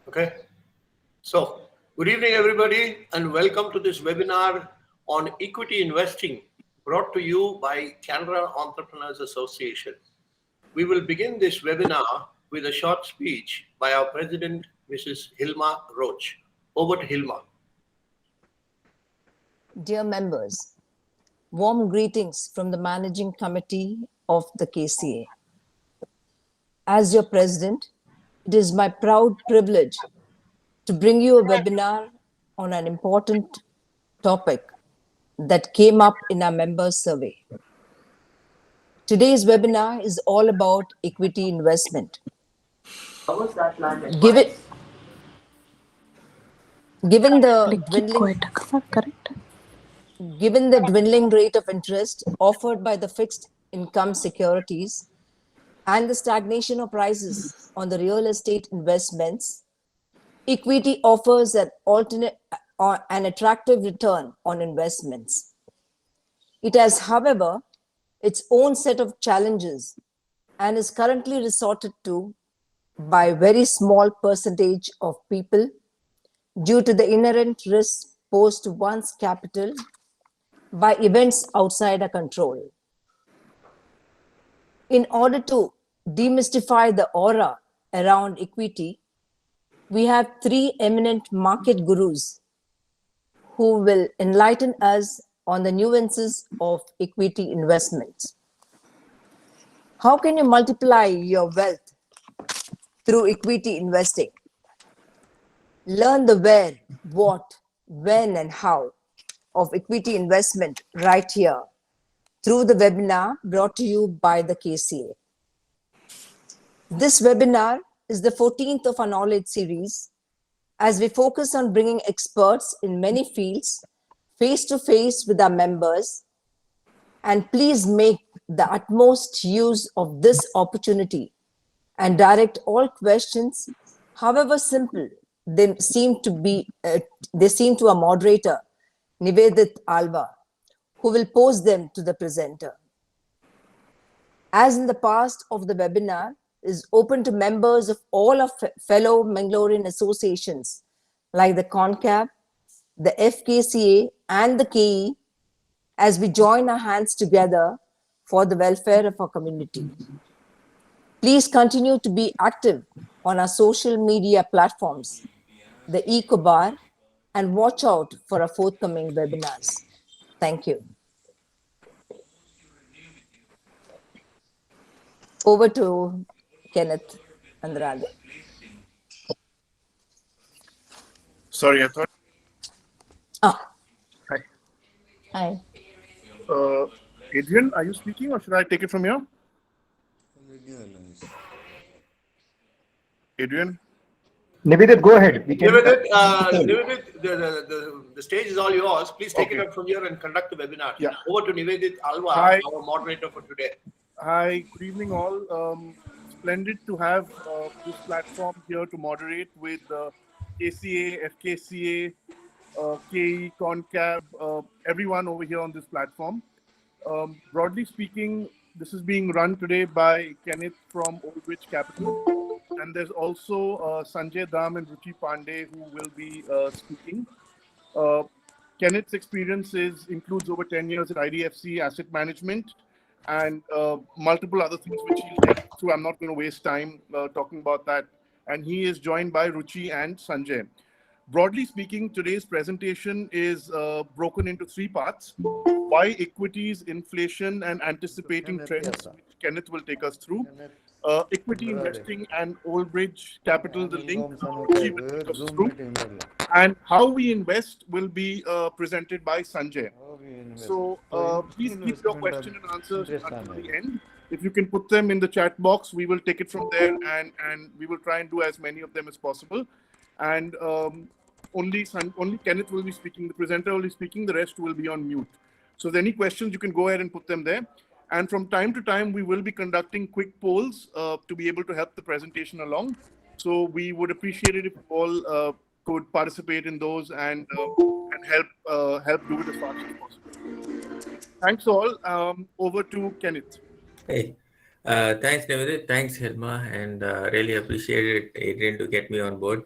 Okay. So, good evening, everybody, and welcome to this webinar on equity investing brought to you by Canada Entrepreneurs Association. We will begin this webinar with a short speech by our president, Mrs. Hilma Roach. Over to Hilma. Dear members, warm greetings from the Managing Committee of the KCA. As your president, it is my proud privilege to bring you a webinar on an important topic that came up in our members' survey. Today's webinar is all about equity investment. Given the dwindling rate of interest offered by the fixed income securities and the stagnation of prices on the real estate investments, equity offers an attractive return on investments. It has, however, its own set of challenges and is currently resorted to by a very small percentage of people due to the inherent risks posed to one's capital by events outside our control. In order to demystify the aura around equity, we have three eminent market gurus who will enlighten us on the nuances of equity investments. How can you multiply your wealth through equity investing? Learn the where, what, when, and how of equity investment right here through the webinar brought to you by the KCA. This webinar is the 14th of our knowledge series as we focus on bringing experts in many fields face to face with our members. And please make the utmost use of this opportunity and direct all questions, however simple they seem to a moderator, Nivedit Alva, who will pose them to the presenter. As in the past of the webinar, is open to members of all of fellow Mangalorean associations like the CONCAB, the FKCA, and the KE, as we join our hands together for the welfare of our community. Please continue to be active on our social media platforms, the EcoBar, and watch out for our forthcoming webinars. Thank you. Over to Kenneth Andrade. Sorry, I thought. Hi. Hi. Adrian, are you speaking or should I take it from here? Adrian? Nivedit, go ahead. Nivedit, the stage is all yours. Please take it up from here and conduct the webinar. Yeah. Over to Nivedit Alva, Hi. our moderator for today. Hi, good evening all. Splendid to have this platform here to moderate with KCA, FKCA, KE, CONCAB, everyone over here on this platform. Broadly speaking, this is being run today by Kenneth from Old Bridge Capital. And there's also Sanjay Dam and Ruchi Pandey who will be speaking. Kenneth's experience includes over 10 years at IDFC Asset Management and multiple other things which he'll take through. I'm not going to waste time talking about that. And he is joined by Ruchi and Sanjay. Broadly speaking, today's presentation is broken into three parts. Why equities, inflation, and anticipating trends, which Kenneth will take us through. Equity investing and Old Bridge Capital, the link, Ruchi will take us through. And how we invest will be presented by Sanjay. So please keep your question and answers until the end. If you can put them in the chat box, we will take it from there and we will try and do as many of them as possible. And only Kenneth will be speaking, the presenter will be speaking, the rest will be on mute. So if there are any questions, you can go ahead and put them there. And from time to time, we will be conducting quick polls to be able to help the presentation along. So we would appreciate it if you all could participate in those and help do it as fast as possible. Thanks all. Over to Kenneth. Hey, thanks Nivedit, thanks Hilma, and really appreciate it, Adrian, to get me on board.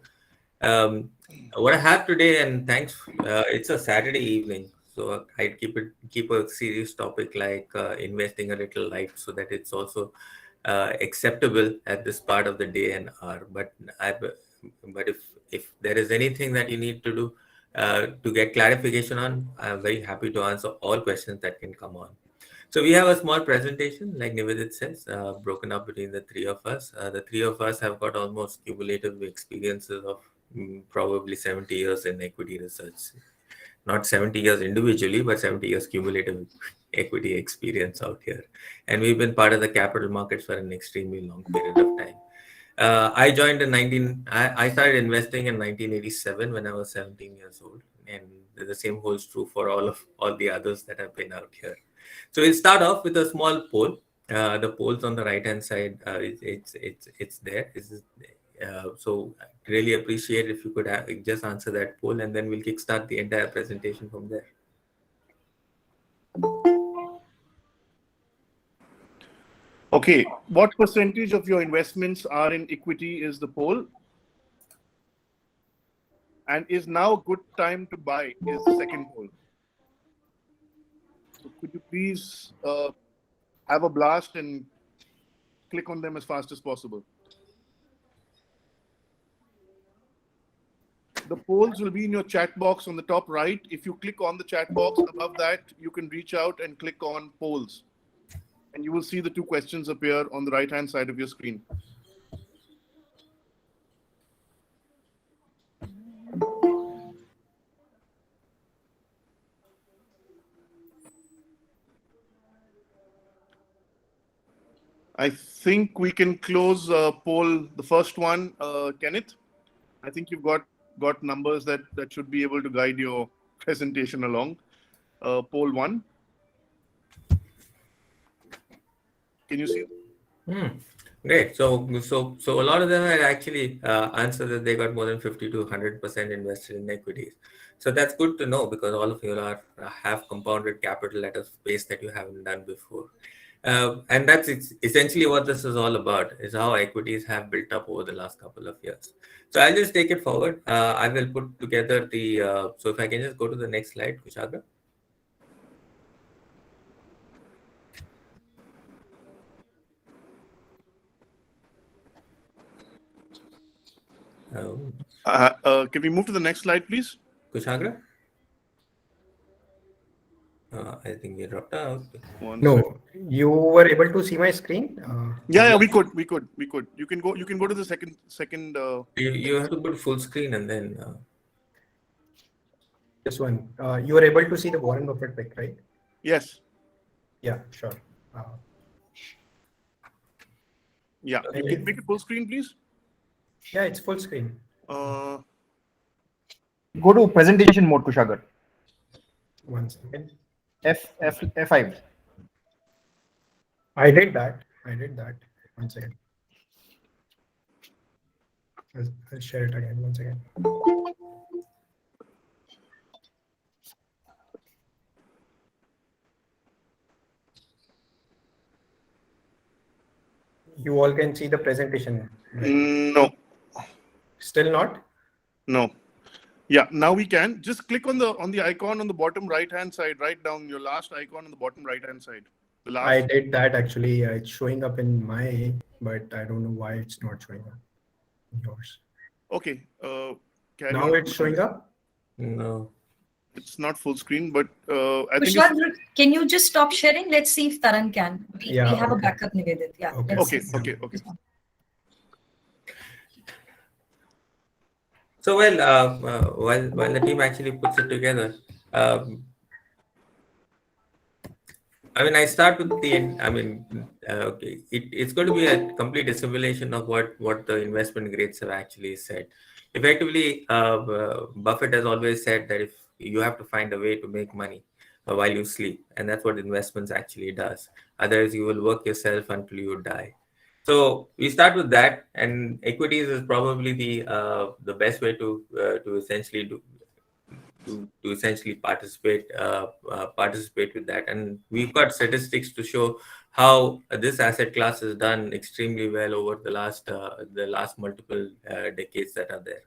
What I have today, and thanks, it's a Saturday evening, so I keep a serious topic like investing a little light, so that it's also acceptable at this part of the day and hour. But if there is anything that you need to do to get clarification on, I'm very happy to answer all questions that can come on. So we have a small presentation, like Nivedit says, broken up between the three of us. The three of us have got almost cumulative experiences of probably 70 years in equity research. Not 70 years individually, but 70 years cumulative equity experience out here. And we've been part of the capital markets for an extremely long period of time. I joined I started investing in 1987 when I was 17 years old. And the same holds true for all the others that have been out here. So we'll start off with a small poll. The polls on the right hand side, it's there. So really appreciate if you could just answer that poll, and then we'll kickstart the entire presentation from there. Okay, what percentage of your investments are in equity is the poll? And is now a good time to buy is the second poll. So could you please have a blast and click on them as fast as possible? The polls will be in your chat box on the top right. If you click on the chat box above that, you can reach out and click on polls. And you will see the two questions appear on the right-hand side of your screen. I think we can close poll, the first one, Kenneth. I think you've got numbers that should be able to guide your presentation along. Poll 1. Can you see? Great. So a lot of them had actually answered that they got more than 50 to 100% invested in equities. So that's good to know, because all of you have compounded capital at a pace that you haven't done before. And that's essentially what this is all about, is how equities have built up over the last couple of years. So I'll just take it forward. I will put together so if I can just go to the next slide, Kushagra. Can we move to the next slide, please? Kushagra? I think you dropped out. No, you were able to see my screen? Yeah, we could. You can go to the second. You have to put full screen and then. This one. You were able to see the Warren Buffett pick, right? Yes. Yeah, sure. Yeah, you can make it full screen, please. Yeah, it's full screen. Go to presentation mode, Kushagar. 1 second. F5. I did that. 1 second. I'll share it again. 1 second. You all can see the presentation. Right? No. Still not? No. Yeah, now we can. Just click on the icon on the bottom right-hand side, right down your last icon on the bottom right-hand side. The last. I did that actually. It's showing up in my, but I don't know why it's not showing up in yours. Okay. Now it's showing up? No. It's not full screen, but I think. Can you just stop sharing? Let's see if Taran can. We have a backup, Nivedit. Yeah. Okay. So while the team actually puts it together, I start with it's going to be a complete assimilation of what the investment grades have actually said. Effectively, Buffett has always said that if you have to find a way to make money while you sleep, and that's what investments actually does. Otherwise, you will work yourself until you die. So we start with that, and equities is probably the best way to essentially participate with that. And we've got statistics to show how this asset class has done extremely well over the last multiple decades that are there.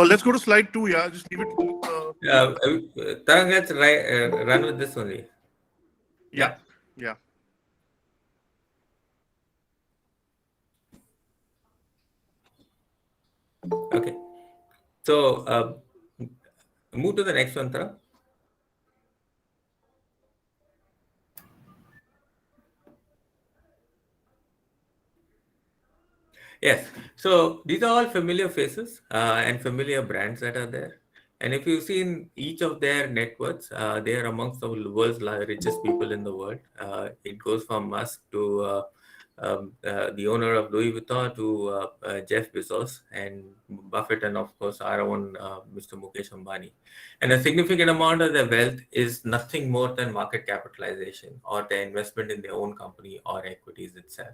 Let's go to slide 2. Yeah, just leave it. Tarang, let's run with this only. Yeah. Yeah. Okay. So move to the next one, Tarang. Yes. So these are all familiar faces and familiar brands that are there. And if you've seen each of their net worths, they are amongst the world's richest people in the world. It goes from Musk to the owner of Louis Vuitton to Jeff Bezos and Buffett, and of course our own Mr. Mukesh Ambani. And a significant amount of their wealth is nothing more than market capitalization or their investment in their own company or equities itself.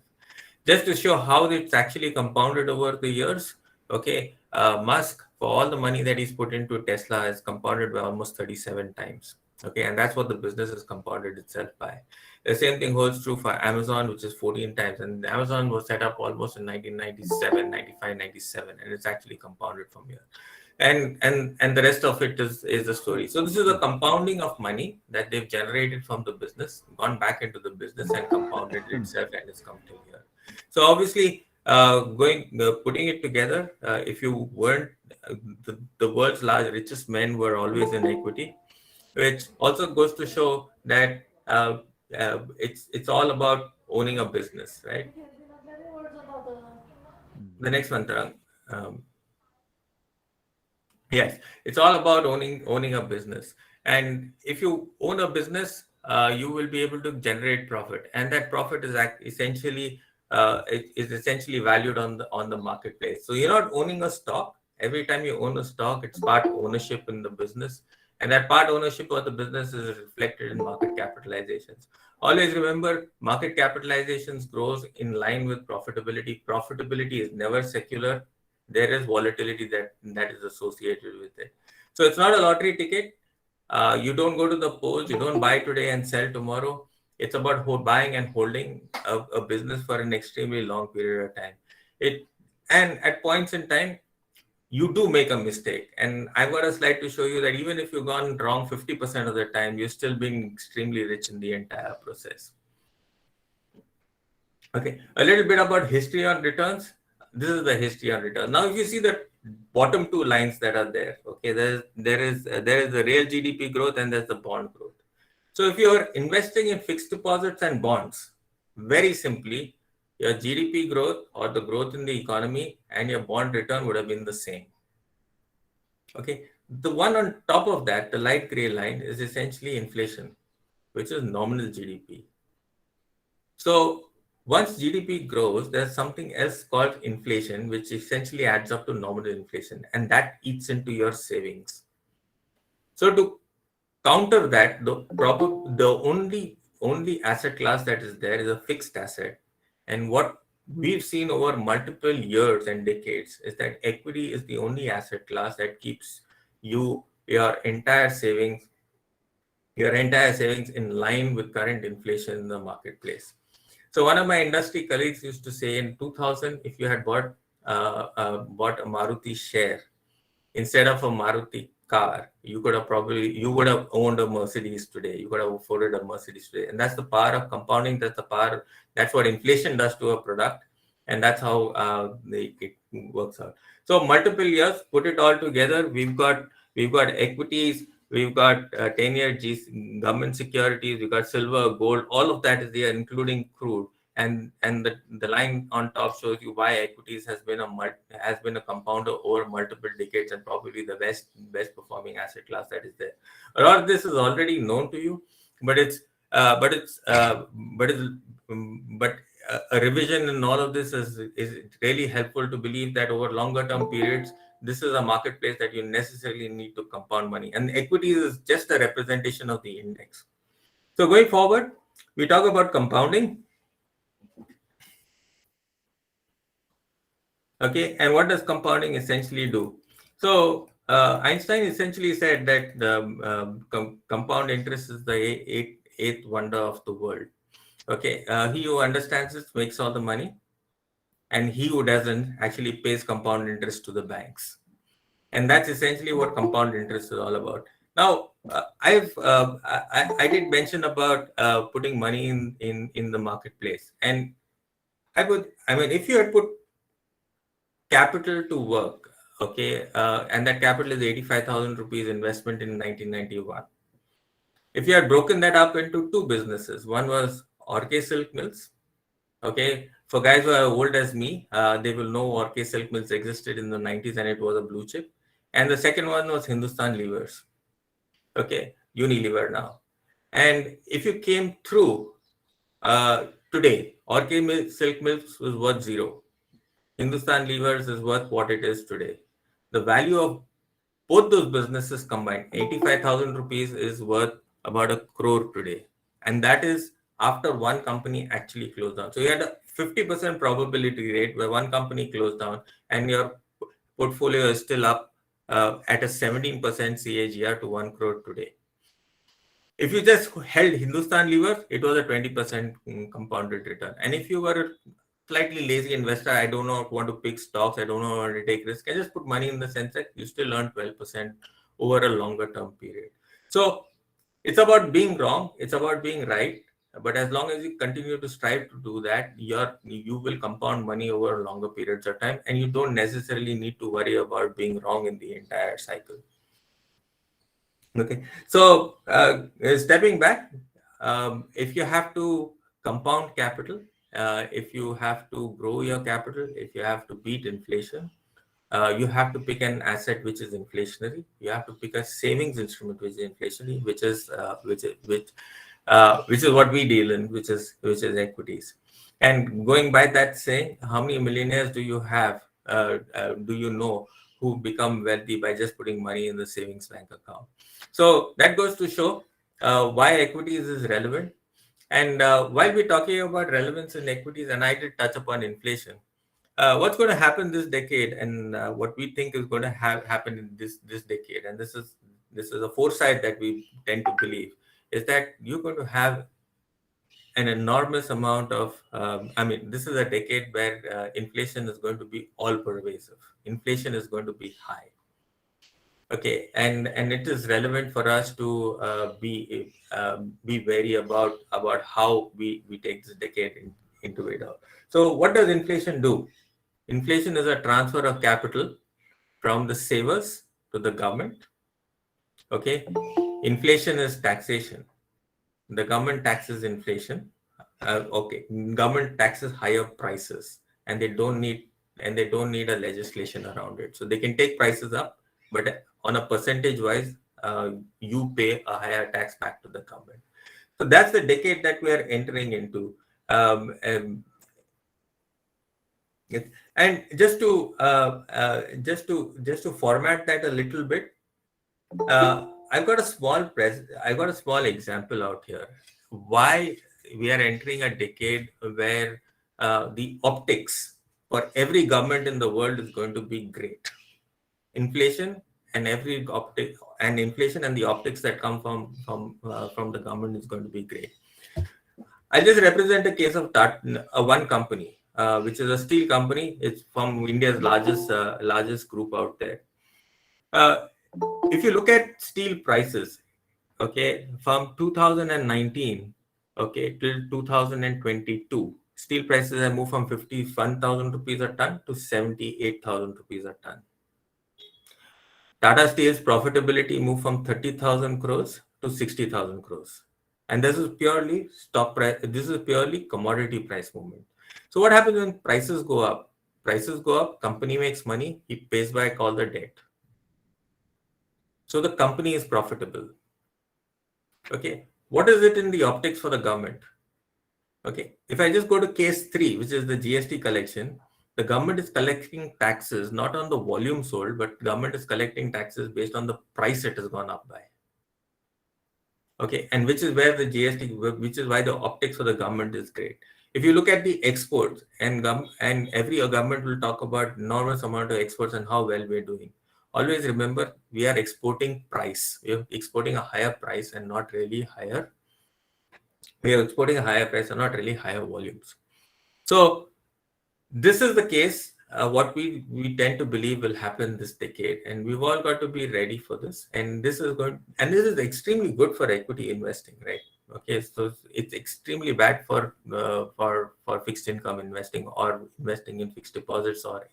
Just to show how it's actually compounded over the years, okay, Musk, for all the money that he's put into Tesla, has compounded by almost 37 times. Okay, and that's what the business has compounded itself by. The same thing holds true for Amazon, which is 14 times. And Amazon was set up almost in 1997, 95, 97, and it's actually compounded from here. And the rest of it is a story. So this is a compounding of money that they've generated from the business, gone back into the business and compounded itself, and it's come to here. So obviously, putting it together, if you weren't, the world's richest men were always in equity, which also goes to show that it's all about owning a business, right? The next one, Tarang. Yes, it's all about owning a business. And if you own a business, you will be able to generate profit, and that profit is essentially valued on the marketplace. So you're not owning a stock. Every time you own a stock, it's part ownership in the business, and that part ownership of the business is reflected in market capitalizations. Always remember, market capitalizations grows in line with profitability. Profitability is never secular. There is volatility that is associated with it. So it's not a lottery ticket. You don't go to the polls. You don't buy today and sell tomorrow. It's about buying and holding a business for an extremely long period of time. And at points in time, you do make a mistake. And I've got a slide to show you that even if you've gone wrong 50% of the time, you're still being extremely rich in the entire process. Okay, a little bit about history on returns. This is the history on return. Now, if you see the bottom two lines that are there, okay, there is the real GDP growth and there's the bond growth. So if you're investing in fixed deposits and bonds, very simply, your GDP growth or the growth in the economy and your bond return would have been the same. Okay, the one on top of that, the light gray line, is essentially inflation, which is nominal GDP. So once GDP grows, there's something else called inflation, which essentially adds up to nominal inflation, and that eats into your savings. So to counter that, the only asset class that is there is a fixed asset. And what we've seen over multiple years and decades is that equity is the only asset class that keeps your entire savings in line with current inflation in the marketplace. So one of my industry colleagues used to say, in 2000, if you had bought a Maruti share instead of a Maruti car, you would have owned a Mercedes today. You could have afforded a Mercedes today. And that's the power of compounding. That's what inflation does to a product. And that's how it works out. So multiple years, put it all together. We've got equities. We've got 10-year government securities. We've got silver, gold. All of that is there, including crude. And the line on top shows you why equities has been a compounder over multiple decades and probably the best performing asset class that is there. A lot of this is already known to you, but a revision in all of this is really helpful to believe that over longer term periods, this is a marketplace that you necessarily need to compound money. And equities is just a representation of the index. So going forward, we talk about compounding. Okay, and what does compounding essentially do? So Einstein essentially said that the compound interest is the eighth wonder of the world. Okay, he who understands this makes all the money, and he who doesn't actually pays compound interest to the banks. And that's essentially what compound interest is all about. Now, I did mention about putting money in the marketplace, and I mean, if you had put capital to work, okay, and that capital is 85,000 rupees investment in 1991. If you had broken that up into two businesses, one was Orkay Silk Mills. Okay, for guys who are old as me, they will know Orkay Silk Mills existed in the 90s and it was a blue chip. And the second one was Hindustan Levers. Okay, Unilever now. And if you came through today, Orkay Silk Mills was worth zero. Hindustan Levers is worth what it is today. The value of both those businesses combined, 85,000 rupees, is worth about 1 crore today. And that is after one company actually closed down. So you had a 50% probability rate where one company closed down and your portfolio is still up at a 17% CAGR to 1 crore today. If you just held Hindustan Lever, it was a 20% compounded return. And if you were a slightly lazy investor, I don't know, want to pick stocks, I don't know how to take risk, I just put money in the Sensex, you still earn 12% over a longer term period. So it's about being wrong, it's about being right. But as long as you continue to strive to do that, you will compound money over longer periods of time, and you don't necessarily need to worry about being wrong in the entire cycle. Okay, so stepping back, if you have to compound capital, if you have to grow your capital, if you have to beat inflation, you have to pick an asset which is inflationary. You have to pick a savings instrument which is inflationary, which is what we deal in, which is equities. And going by that saying, how many millionaires do you have? Do you know who become wealthy by just putting money in the savings bank account? So that goes to show why equities is relevant. And while we're talking about relevance in equities, and I did touch upon inflation, what's going to happen this decade, and what we think is going to happen in this decade, and this is a foresight that we tend to believe, is that you're going to have an enormous amount of, this is a decade where inflation is going to be all pervasive. Inflation is going to be high. Okay, and it is relevant for us to be wary about how we take this decade into it. So what does inflation do? Inflation is a transfer of capital from the savers to the government. Okay, inflation is taxation. The government taxes inflation. Okay, government taxes higher prices, and they don't need a legislation around it. So they can take prices up, but on a percentage wise, you pay a higher tax back to the government. So that's the decade that we are entering into. And just to format that a little bit, I've got a small example out here. Why we are entering a decade where the optics for every government in the world is going to be great. Inflation and inflation and the optics that come from the government is going to be great. I just represent a case of one company, which is a steel company. It's from India's largest group out there. If you look at steel prices, okay, from 2019, okay, till 2022, steel prices have moved from 51,000 rupees a ton to 78,000 rupees a ton. Tata Steel's profitability moved from 30,000 crores to 60,000 crores. And this is purely stock price. This is purely commodity price movement. So what happens when prices go up? Prices go up, company makes money, he pays back all the debt. So the company is profitable. Okay. What is it in the optics for the government? Okay. If I just go to case 3, which is the GST collection, the government is collecting taxes not on the volume sold, but government is collecting taxes based on the price it has gone up by. Okay, and which is where the GST, which is why the optics for the government is great. If you look at the exports, and every government will talk about enormous amount of exports and how well we're doing. Always remember, we are exporting price. We are exporting a higher price and not really higher. We are exporting a higher price and not really higher volumes. So this is the case what we tend to believe will happen this decade, and we've all got to be ready for this. And this is extremely good for equity investing, right? Okay, so it's extremely bad for fixed income investing or investing in fixed deposits or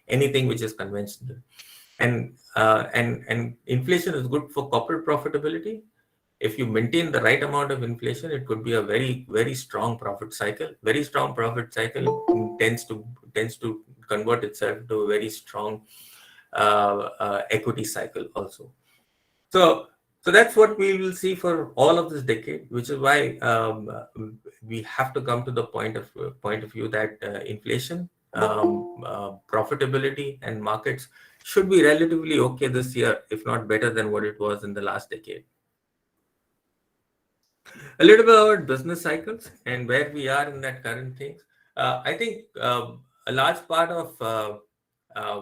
anything which is conventional. And inflation is good for corporate profitability. If you maintain the right amount of inflation, it could be a very, very strong profit cycle. Very strong profit cycle tends to convert itself to a very strong equity cycle also. So that's what we will see for all of this decade, which is why we have to come to the point of view that inflation, profitability, and markets should be relatively okay this year, if not better than what it was in the last decade. A little bit about business cycles and where we are in that current things. I think a large part of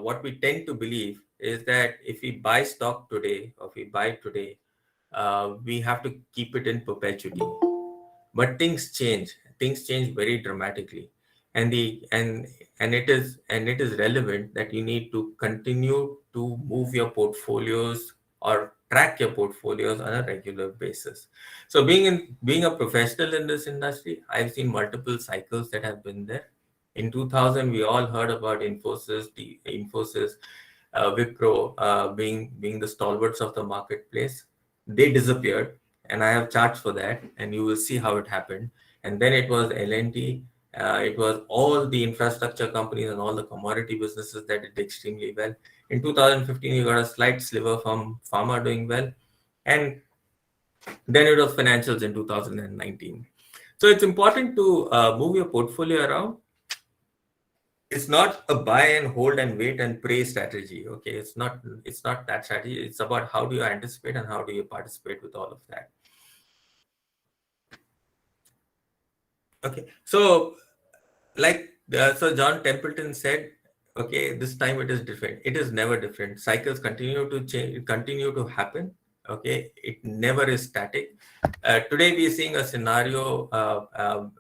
what we tend to believe is that if we buy stock today or if we buy today, we have to keep it in perpetuity. But things change. Things change very dramatically, and it is relevant that you need to continue to move your portfolios or track your portfolios on a regular basis. So being a professional in this industry, I've seen multiple cycles that have been there. In 2000, we all heard about Infosys, Wipro being the stalwarts of the marketplace. They disappeared, and I have charts for that, and you will see how it happened. And then it was L&T. It was all the infrastructure companies and all the commodity businesses that did extremely well. In 2015, you got a slight sliver from pharma doing well. And then it was financials in 2019. So it's important to move your portfolio around. It's not a buy and hold and wait and pray strategy. Okay, it's not that strategy. It's about how do you anticipate and how do you participate with all of that. Okay, so so John Templeton said, okay, this time it is different. It is never different. Cycles continue to change, continue to happen. Okay, it never is static. Today we are seeing a scenario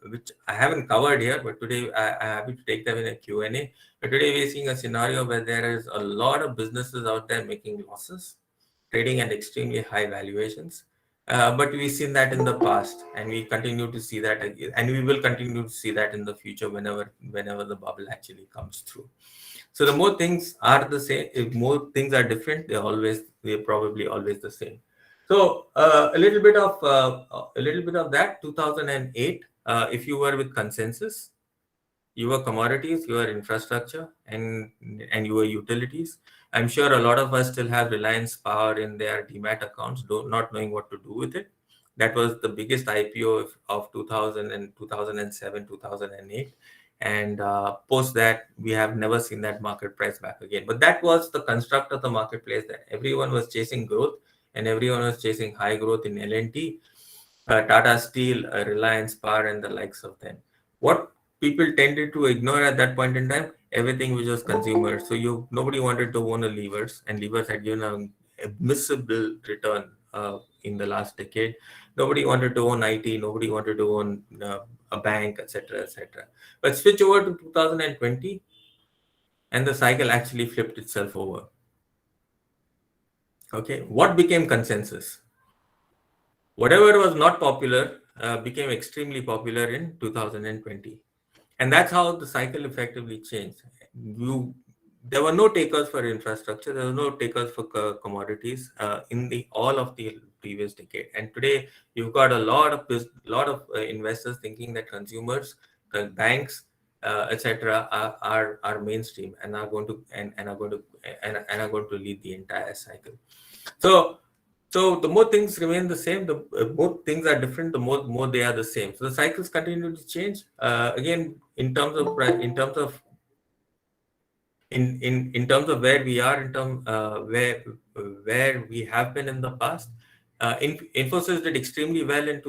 which I haven't covered here, but today I'm happy to take them in a Q&A. But today we are seeing a scenario where there is a lot of businesses out there making losses, trading at extremely high valuations. But we've seen that in the past, and we continue to see that, and we will continue to see that in the future whenever the bubble actually comes through. So the more things are the same, if more things are different, they're probably always the same. So a little bit of that. 2008, if you were with Consensus, you were commodities, you were infrastructure, and you were utilities. I'm sure a lot of us still have Reliance Power in their demat accounts, not knowing what to do with it. That was the biggest IPO of 2000 and 2007, 2008. And post that, we have never seen that market price back again. But that was the construct of the marketplace, that everyone was chasing growth and everyone was chasing high growth in L&T, Tata Steel, Reliance Power, and the likes of them. What people tended to ignore at that point in time, everything which was consumer. So nobody wanted to own a Levers, and Levers had given a miserable return in the last decade. Nobody wanted to own IT, nobody wanted to own a bank, etc., etc. But switch over to 2020, and the cycle actually flipped itself over. Okay, what became Consensus? Whatever was not popular became extremely popular in 2020. And that's how the cycle effectively changed. There were no takers for infrastructure. There were no takers for commodities in all of the previous decade. And today, you've got a lot of investors thinking that consumers, banks, etc., are mainstream and are going to lead the entire cycle. So the more things remain the same, the more things are different, the more they are the same. So the cycles continue to change. Again, in terms of where we are, where we have been in the past. Infosys did extremely well in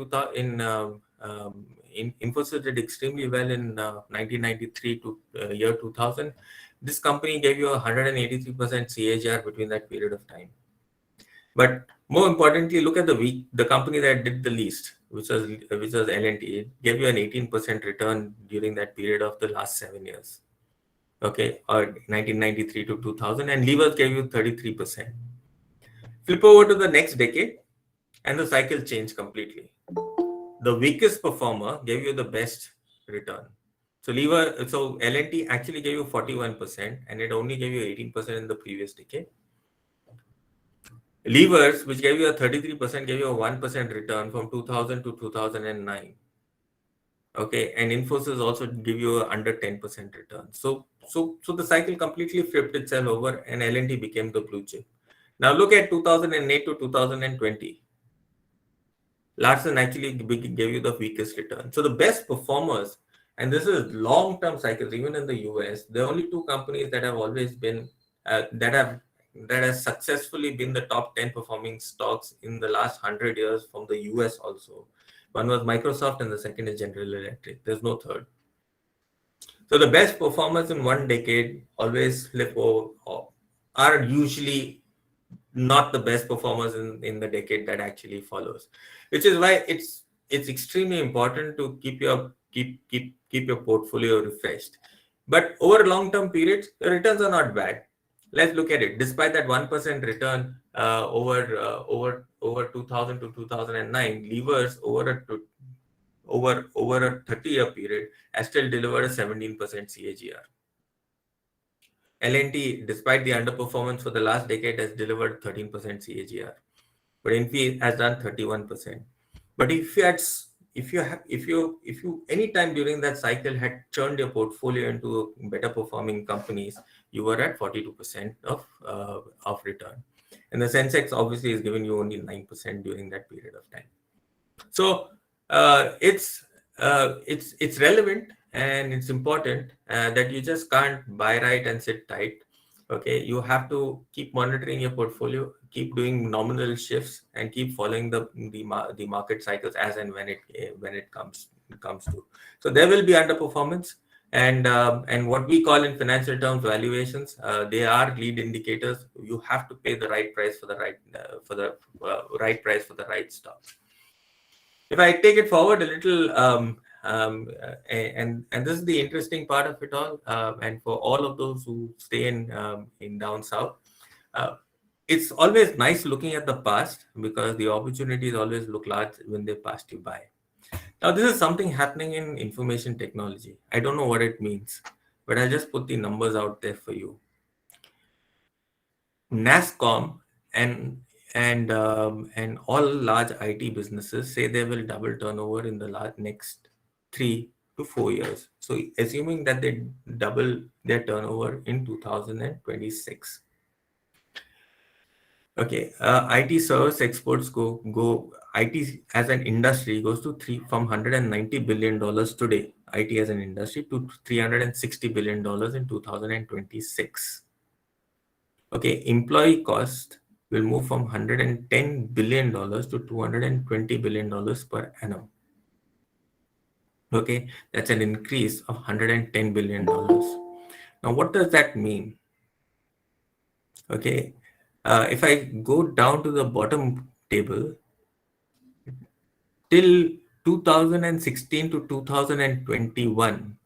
1993 to year 2000. This company gave you 183% CAGR between that period of time. But more importantly, look at the company that did the least, which was L&T. It gave you an 18% return during that period of the last 7 years. okay, or 1993 to 2000, and levers gave you 33%. Flip over to the next decade, and the cycle changed completely. The weakest performer gave you the best return. So L&T actually gave you 41%, and it only gave you 18% in the previous decade. Levers, which gave you a 33%, gave you a 1% return from 2000 to 2009. Okay, and Infosys also give you a under 10% return. So the cycle completely flipped itself over, and L&T became the blue chip. Now look at 2008 to 2020. Larsen actually gave you the weakest return. So the best performers, and this is long-term cycles, even in the US, there are only two companies that have always been that has successfully been the top 10 performing stocks in the last 100 years from the US also. One was Microsoft, and the second is General Electric. There's no third. So the best performers in one decade always are usually not the best performers in the decade that actually follows, which is why it's extremely important to keep your portfolio refreshed. But over long-term periods, the returns are not bad. Let's look at it. Despite that 1% return over 2000 to 2009, levers over a 30-year period has still delivered a 17% CAGR. L&T, despite the underperformance for the last decade, has delivered 13% CAGR, but Infy has done 31%. But if you any time during that cycle had churned your portfolio into better performing companies, you were at 42% of return, and the Sensex obviously is giving you only 9% during that period of time. So it's relevant, and it's important that you just can't buy right and sit tight. Okay, you have to keep monitoring your portfolio, keep doing nominal shifts, and keep following the market cycles as and when it comes to. So there will be underperformance, and what we call in financial terms valuations. They are lead indicators. You have to pay the right price for the right price for the right stock. If I take it forward a little, and this is the interesting part of it all, and for all of those who stay in down south, it's always nice looking at the past, because the opportunities always look large when they passed you by. Now, this is something happening in information technology. I don't know what it means, but I just put the numbers out there for you. NASSCOM and all large IT businesses say they will double turnover in the next 3 to 4 years. So assuming that they double their turnover in 2026. Okay, IT service exports go IT as an industry goes to from $190 billion today, IT as an industry, to $360 billion in 2026. Okay, employee cost will move from $110 billion to $220 billion per annum. Okay, that's an increase of $110 billion. Now, what does that mean? Okay, if I go down to the bottom table, till 2016 to 2021,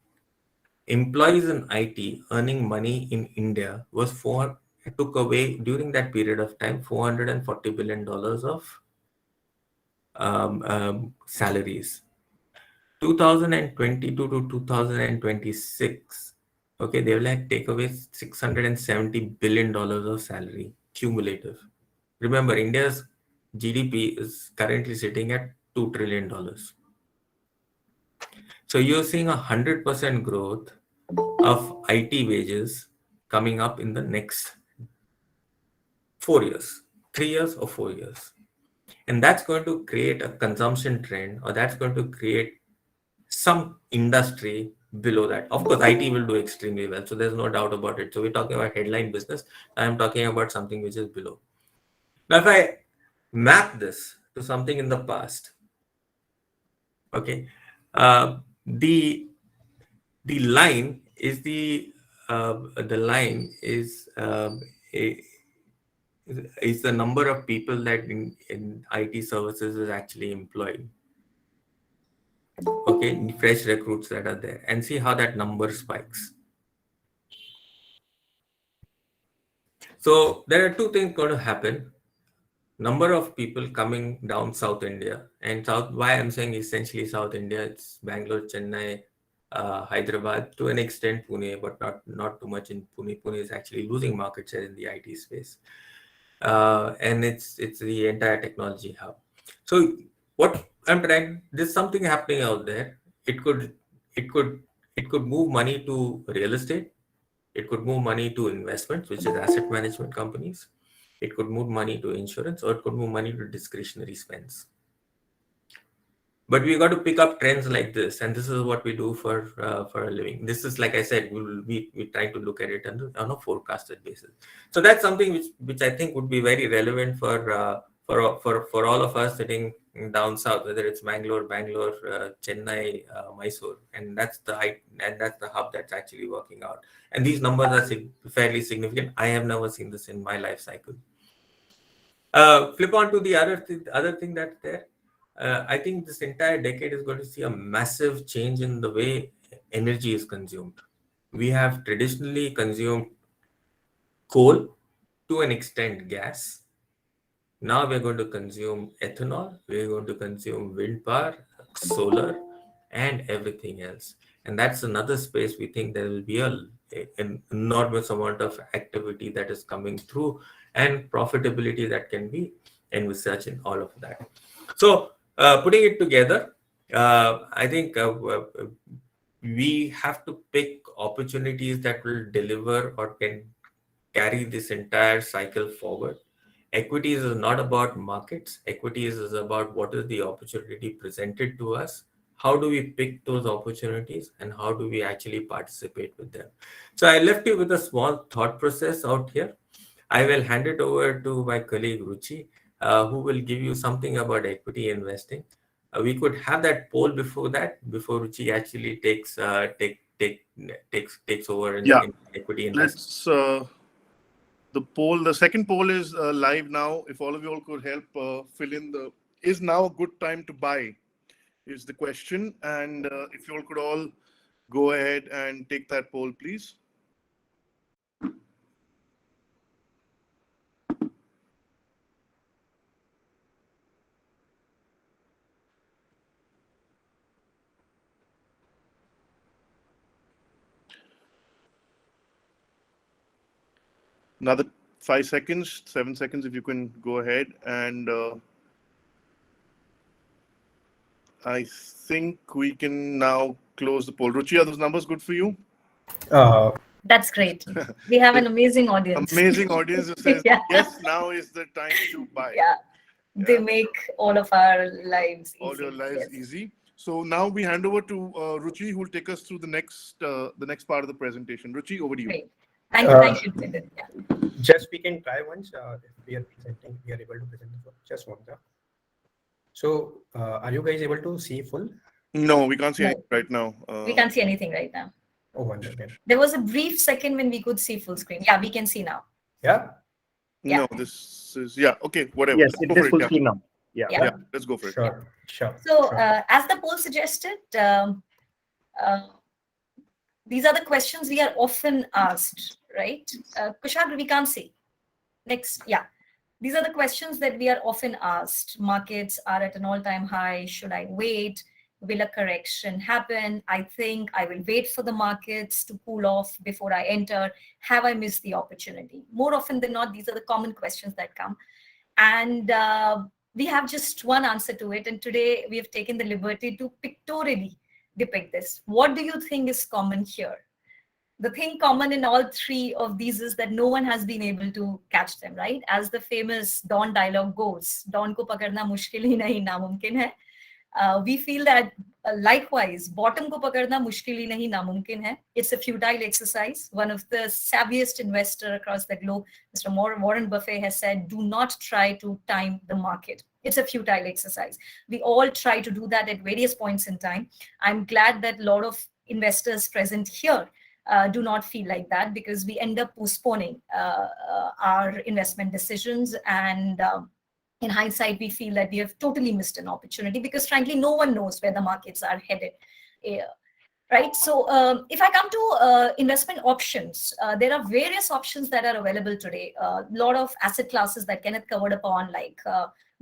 employees in IT earning money in India took away during that period of time $440 billion of salaries. 2022 to 2026, okay, they will take away $670 billion of salary cumulative. Remember, India's GDP is currently sitting at $2 trillion. So you're seeing 100% growth of IT wages coming up in the next 4 years, 3 years or 4 years. And that's going to create a consumption trend, or that's going to create some industry below that. Of course, IT will do extremely well, so there's no doubt about it. So we're talking about headline business. I'm talking about something which is below. Now, if I map this to something in the past, okay, the line is the number of people that in IT services is actually employed. Okay, fresh recruits that are there, and see how that number spikes. So there are two things going to happen. Number of people coming down South India, and South, why I'm saying essentially South India, it's Bangalore, Chennai, Hyderabad, to an extent Pune, but not too much in Pune. Pune is actually losing market share in the IT space, and it's the entire technology hub. So what I'm trying, there's something happening out there. It could move money to real estate. It could move money to investments, which is asset management companies. It could move money to insurance, or it could move money to discretionary spends. But we got to pick up trends like this, and this is what we do for a living. This is, like I said, we try to look at it on a forecasted basis. So that's something which I think would be very relevant for all of us sitting down south, whether it's Bangalore, Chennai, Mysore, and that's the hub that's actually working out. And these numbers are fairly significant. I have never seen this in my life cycle. Flip on to the other thing that's there. I think this entire decade is going to see a massive change in the way energy is consumed. We have traditionally consumed coal, to an extent gas. Now we're going to consume ethanol, we're going to consume wind power, solar, and everything else. And that's another space we think there will be an enormous amount of activity that is coming through, and profitability that can be envisaged in all of that. So putting it together, I think we have to pick opportunities that will deliver or can carry this entire cycle forward. Equities is not about markets. Equities is about what is the opportunity presented to us. How do we pick those opportunities, and how do we actually participate with them? So I left you with a small thought process out here. I will hand it over to my colleague Ruchi, who will give you something about equity investing. We could have that poll before Ruchi actually takes over in equity investing. The second poll is live now. If all of you all could help fill in is now a good time to buy is the question. And if you all could all go ahead and take that poll, please. Another 5 seconds, 7 seconds, if you can go ahead. And I think we can now close the poll. Ruchi, are those numbers good for you? That's great. We have an amazing audience. Amazing audience who says, Yeah. yes, now is the time to buy. Yeah. They make all of our lives easy. All your lives Yes. easy. So now we hand over to Ruchi, who will take us through the next part of the presentation. Ruchi, over to you. Great. Thank you. Yeah. Just we can try once if we are able to present just one. So are you guys able to see full? No, we can't see No. anything right now. We can't see anything right now. Oh, one second. There was a brief second when we could see full screen. Yeah, we can see now. Yeah. No, this is okay. Whatever. Yes, Let's it go for is full yeah. screen now. Yeah. Yeah. Yeah, let's go for it. Sure. So as the poll suggested, these are the questions we are often asked, right? Kushagra, we can't see. Next, yeah. These are the questions that we are often asked. Markets are at an all-time high. Should I wait? Will a correction happen? I think I will wait for the markets to cool off before I enter. Have I missed the opportunity? More often than not, these are the common questions that come. And we have just one answer to it. And today we have taken the liberty to pictorially depict this. What do you think is common here? The thing common in all three of these is that no one has been able to catch them, right? As the famous Dawn dialogue goes, Dawn ko pakarna mushkil hi nahi, namumkin hai. We feel that likewise, bottom ko pakarna mushkil hi nahi, namumkin hai. It's a futile exercise. One of the savviest investors across the globe, Mr. Warren Buffett, has said, do not try to time the market. It's a futile exercise. We all try to do that at various points in time. I'm glad that a lot of investors present here do not feel like that, because we end up postponing our investment decisions. And in hindsight, we feel that we have totally missed an opportunity, because frankly, no one knows where the markets are headed. right? So if I come to investment options, there are various options that are available today. A lot of asset classes that Kenneth covered upon, like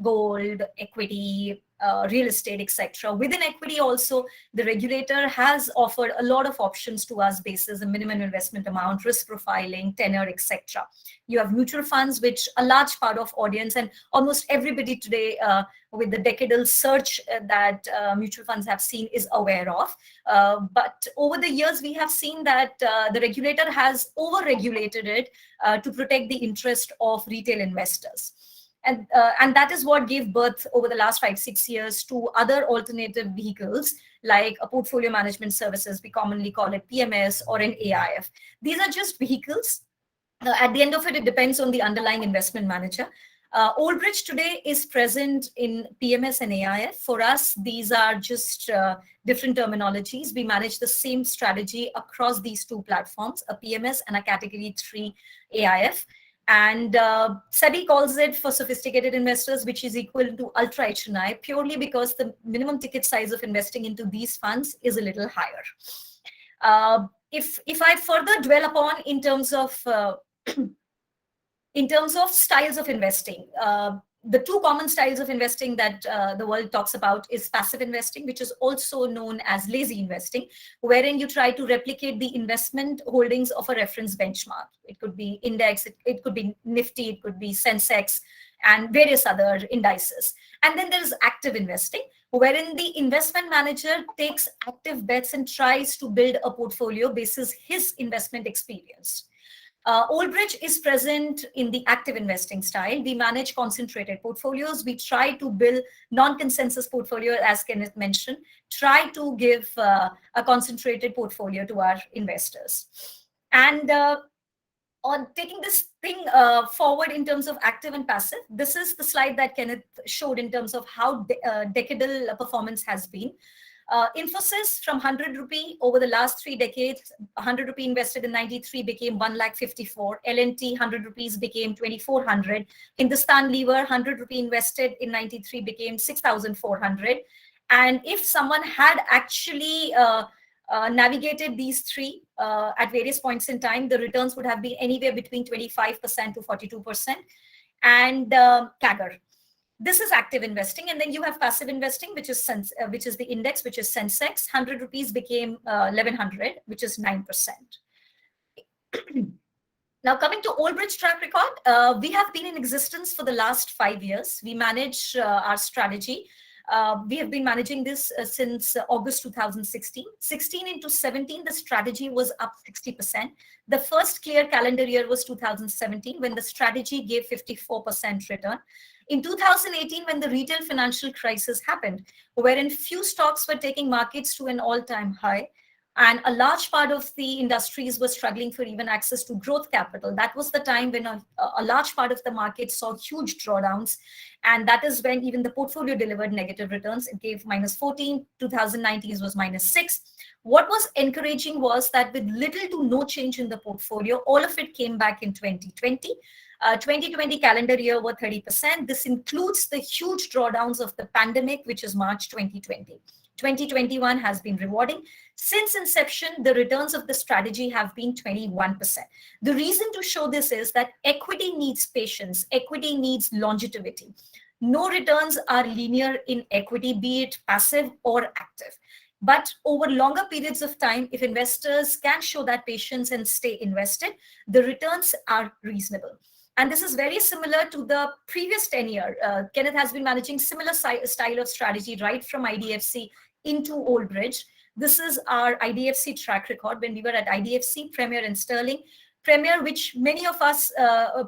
gold, equity, real estate, etc. Within equity also, the regulator has offered a lot of options to us basis the minimum investment amount, risk profiling, tenor, etc. You have mutual funds, which a large part of audience and almost everybody today with the decadal surge that mutual funds have seen is aware of. But over the years, we have seen that the regulator has over-regulated it to protect the interest of retail investors. And that is what gave birth over the last 5-6 years to other alternative vehicles like a portfolio management services. We commonly call it PMS or an AIF. These are just vehicles. At the end of it, it depends on the underlying investment manager. Old Bridge today is present in PMS and AIF. For us, these are just different terminologies. We manage the same strategy across these two platforms, a PMS and a Category 3 AIF. And SEBI calls it for sophisticated investors, which is equal to ultra HNI, purely because the minimum ticket size of investing into these funds is a little higher. If I further dwell upon in terms of styles of investing, the two common styles of investing that the world talks about is passive investing, which is also known as lazy investing, wherein you try to replicate the investment holdings of a reference benchmark. It could be index, it could be Nifty, it could be Sensex, and various other indices. And then there is active investing, wherein the investment manager takes active bets and tries to build a portfolio basis his investment experience. Old Bridge is present in the active investing style. We manage concentrated portfolios. We try to build non-consensus portfolio, as Kenneth mentioned, try to give a concentrated portfolio to our investors. And on taking this thing forward in terms of active and passive, this is the slide that Kenneth showed in terms of how decadal performance has been. Infosys from 100 rupee over the last 3 decades, 100 rupee invested in 93 became 1,54,000. L&T 100 rupees became 2,400. Hindustan Lever 100 rupee invested in 93 became 6,400. And if someone had actually navigated these three at various points in time, the returns would have been anywhere between 25% to 42%. And CAGR. This is active investing, and then you have passive investing, which is the index, which is Sensex. 100 rupees became 1,100, which is 9%. Now, coming to Old Bridge track record, we have been in existence for the last 5 years. We manage our strategy. We have been managing this since August 2016. 16 into 17, the strategy was up 60%. The first clear calendar year was 2017, when the strategy gave 54% return. In 2018, when the retail financial crisis happened, wherein few stocks were taking markets to an all-time high, and a large part of the industries were struggling for even access to growth capital. That was the time when a large part of the market saw huge drawdowns. And that is when even the portfolio delivered negative returns. It gave -14, 2019 was -6. What was encouraging was that with little to no change in the portfolio, all of it came back in 2020. 2020 calendar year were 30%. This includes the huge drawdowns of the pandemic, which is March 2020. 2021 has been rewarding. Since inception, the returns of the strategy have been 21%. The reason to show this is that equity needs patience. Equity needs longevity. No returns are linear in equity, be it passive or active. But over longer periods of time, if investors can show that patience and stay invested, the returns are reasonable. And this is very similar to the previous 10-year. Kenneth has been managing similar style of strategy right from IDFC into Old Bridge. This is our IDFC track record when we were at IDFC, Premier and Sterling. Premier, which many of us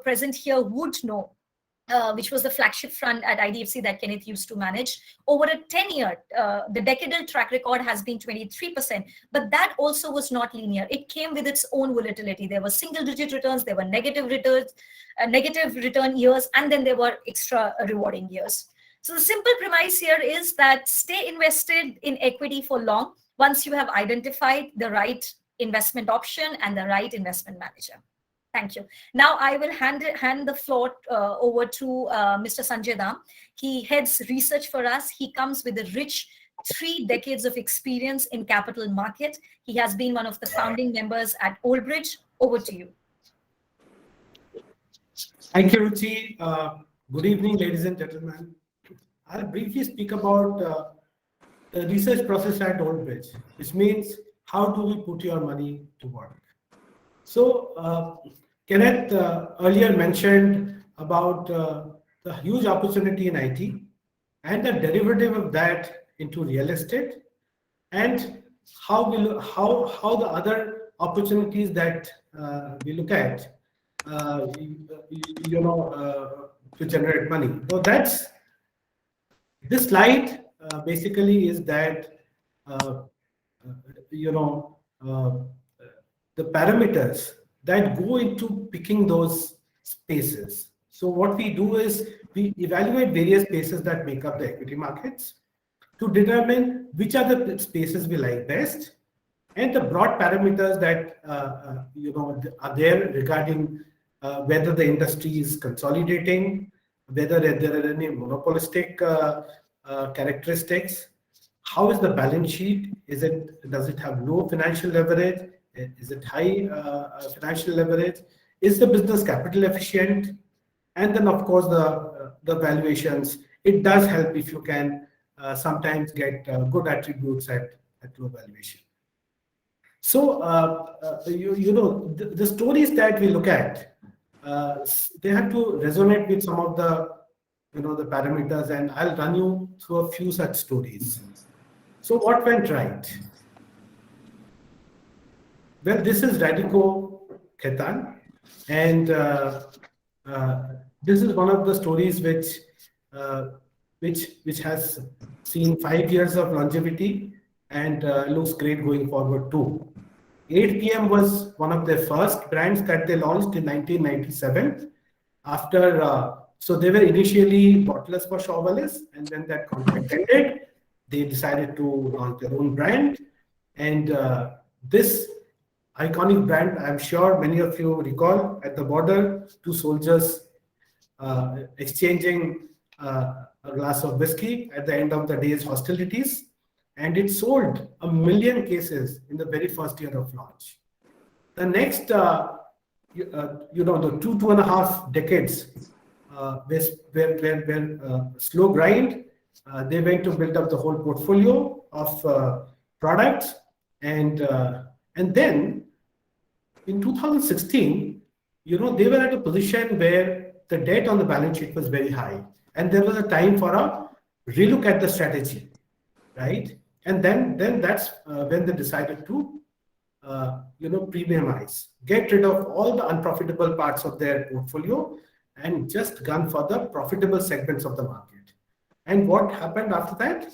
present here would know, which was the flagship fund at IDFC that Kenneth used to manage. Over a 10-year, the decadal track record has been 23%, but that also was not linear. It came with its own volatility. There were single-digit returns, there were negative returns, negative return years, and then there were extra rewarding years. So the simple premise here is that stay invested in equity for long once you have identified the right investment option and the right investment manager. Thank you. Now I will hand the floor over to Mr. Sanjay Dam. He heads research for us. He comes with a rich 3 decades of experience in capital market. He has been one of the founding members at Old Bridge. Over to you. Thank you, Ruchi. Good evening, ladies and gentlemen. I'll briefly speak about the research process at Old Bridge, which means how do we put your money to work. So Kenneth earlier mentioned about the huge opportunity in IT and the derivative of that into real estate, and how the other opportunities that we look at to generate money. So that's this slide basically is that the parameters that go into picking those spaces. So what we do is we evaluate various spaces that make up the equity markets to determine which are the spaces we like best, and the broad parameters that are there regarding whether the industry is consolidating, whether there are any monopolistic characteristics, how is the balance sheet, does it have low financial leverage, is it high financial leverage, is the business capital efficient, and then of course the valuations. It does help if you can sometimes get good attributes at low valuation. So the stories that we look at, they have to resonate with some of the the parameters, and I'll run you through a few such stories. So what went right? Well, this is Radico Khaitan, and this is one of the stories which has seen 5 years of longevity and looks great going forward too. 8 PM was one of their first brands that they launched in 1997. After so they were initially bottlers for Shaw Wallace, and then that contract ended. They decided to launch their own brand, and this iconic brand, I'm sure many of you recall, at the border, 2 soldiers exchanging a glass of whiskey at the end of the day's hostilities, and it sold 1 million cases in the very first year of launch. The next, the 2.5 decades were slow grind. They went to build up the whole portfolio of products, and then in 2016, they were at a position where the debt on the balance sheet was very high, and there was a time for a relook at the strategy, right? And then that's when they decided to premiumize, get rid of all the unprofitable parts of their portfolio, and just gun for the profitable segments of the market. And what happened after that?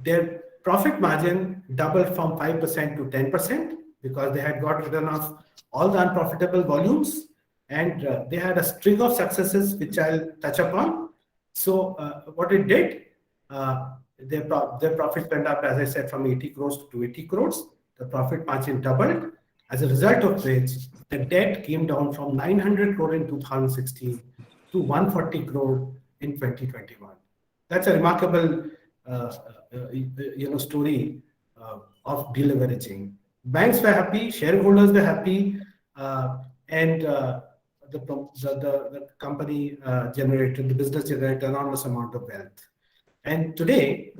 Their profit margin doubled from 5% to 10% because they had got rid of all the unprofitable volumes, and they had a string of successes which I'll touch upon. So what it did, their profit went up, as I said, from 80 crores to 280 crores. The profit margin doubled, as a result of which the debt came down from 900 crore in 2016 to 140 crore in 2021. That's a remarkable story of deleveraging. Banks were happy, shareholders were happy, and the company the business generated enormous amount of wealth. And today,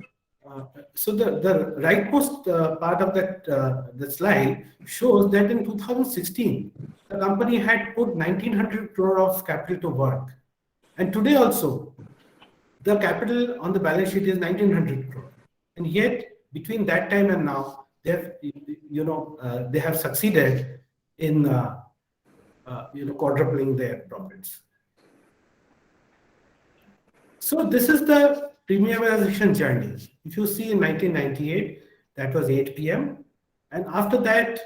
so the rightmost part of the slide shows that in 2016, the company had put 1,900 crore of capital to work. And today also, the capital on the balance sheet is 1,900 crore. And yet, between that time and now, they have succeeded in quadrupling their profits. So this is the premiumization journey. If you see in 1998, that was 8 PM. And after that,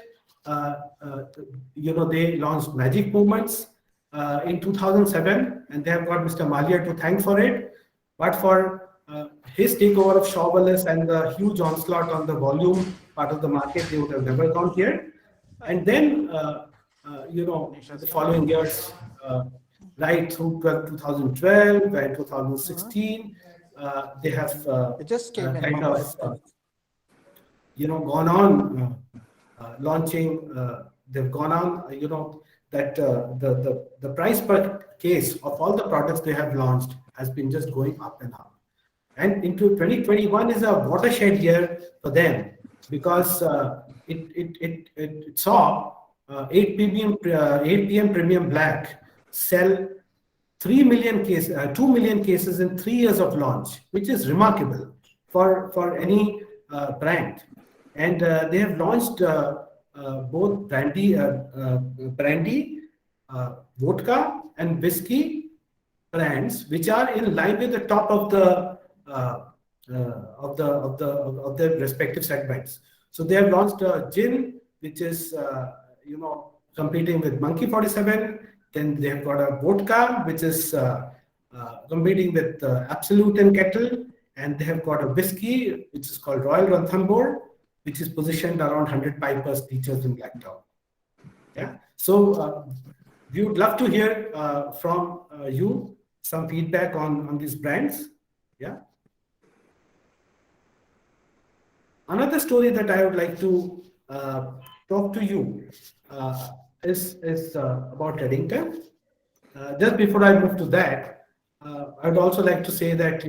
they launched Magic Moments in 2007, and they have got Mr. Malia to thank for it. But for his takeover of Shaw Wallace and the huge onslaught on the volume part of the market, they would have never gone here. And then, the following years, right through 2012 and 2016, they have It just came in. kind of gone on launching. They've gone on, that the price per case of all the products they have launched has been just going up and up. And into 2021 is a watershed year for them, because it saw 8 PM Premium Black sell 2 million cases in 3 years of launch, which is remarkable for any brand. And they have launched both brandy, vodka, and whiskey brands, which are in line with the top of their respective segments. So they have launched a gin, which is competing with Monkey 47. Then they have got a vodka, which is competing with Absolute and Kettle, and they have got a whiskey, which is called Royal Ranthambore, which is positioned around 100 pipers teachers in Blacktown. Yeah. So we would love to hear from you some feedback on these brands. Yeah. Another story that I would like to talk to you is about Redington. Just before I move to that, I would also like to say that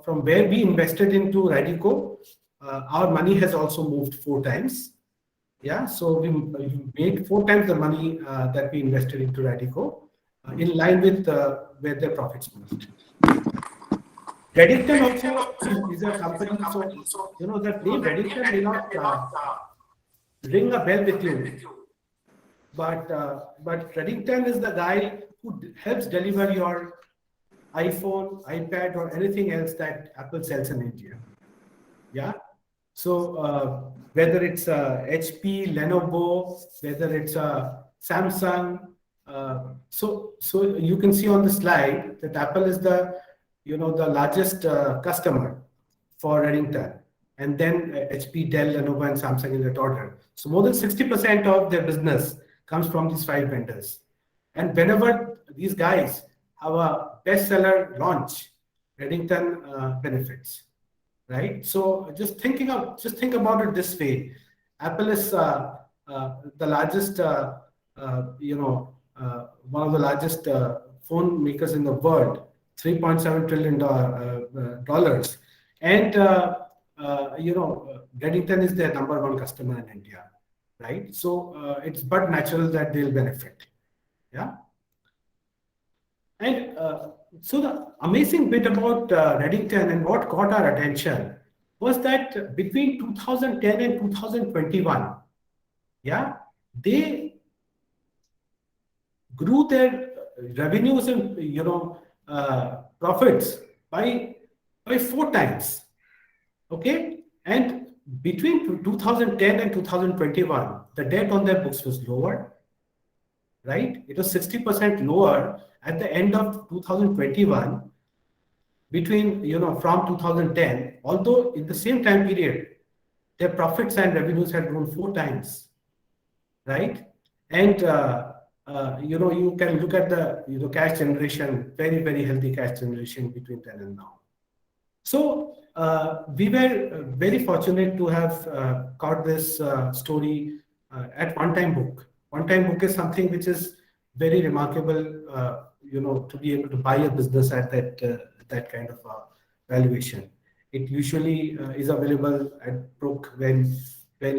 from where we invested into Radico, our money has also moved 4 times. Yeah, so we made 4 times the money that we invested into Radico, in line with where their profits moved. Redington also is a company, so that name Redington may not ring a bell with you, but Redington is the guy who helps deliver your iPhone, iPad, or anything else that Apple sells in India. Yeah. So whether it's HP, Lenovo, whether it's Samsung, so you can see on the slide that Apple is the largest customer for Redington, and then HP, Dell, Lenovo, and Samsung in that order. So more than 60% of their business comes from these 5 vendors. And whenever these guys have a bestseller launch, Redington benefits, right? So just think about it this way: Apple is the largest, one of the largest phone makers in the world, $3.7 trillion, and Redington is their #1 customer in India, right? So it's but natural that they'll benefit. Yeah. And so the amazing bit about Redington and what caught our attention was that between 2010 and 2021, yeah, they grew their revenues and profits by 4 times. Okay, and between 2010 and 2021, the debt on their books was lower, right? It was 60% lower at the end of 2021 from 2010, although in the same time period, their profits and revenues had grown 4 times, right? And you can look at the cash generation, very, very healthy cash generation between then and now. So we were very fortunate to have caught this story at One Time Book. One Time Book is something which is very remarkable, to be able to buy a business at that kind of valuation. It usually is available at Brook when there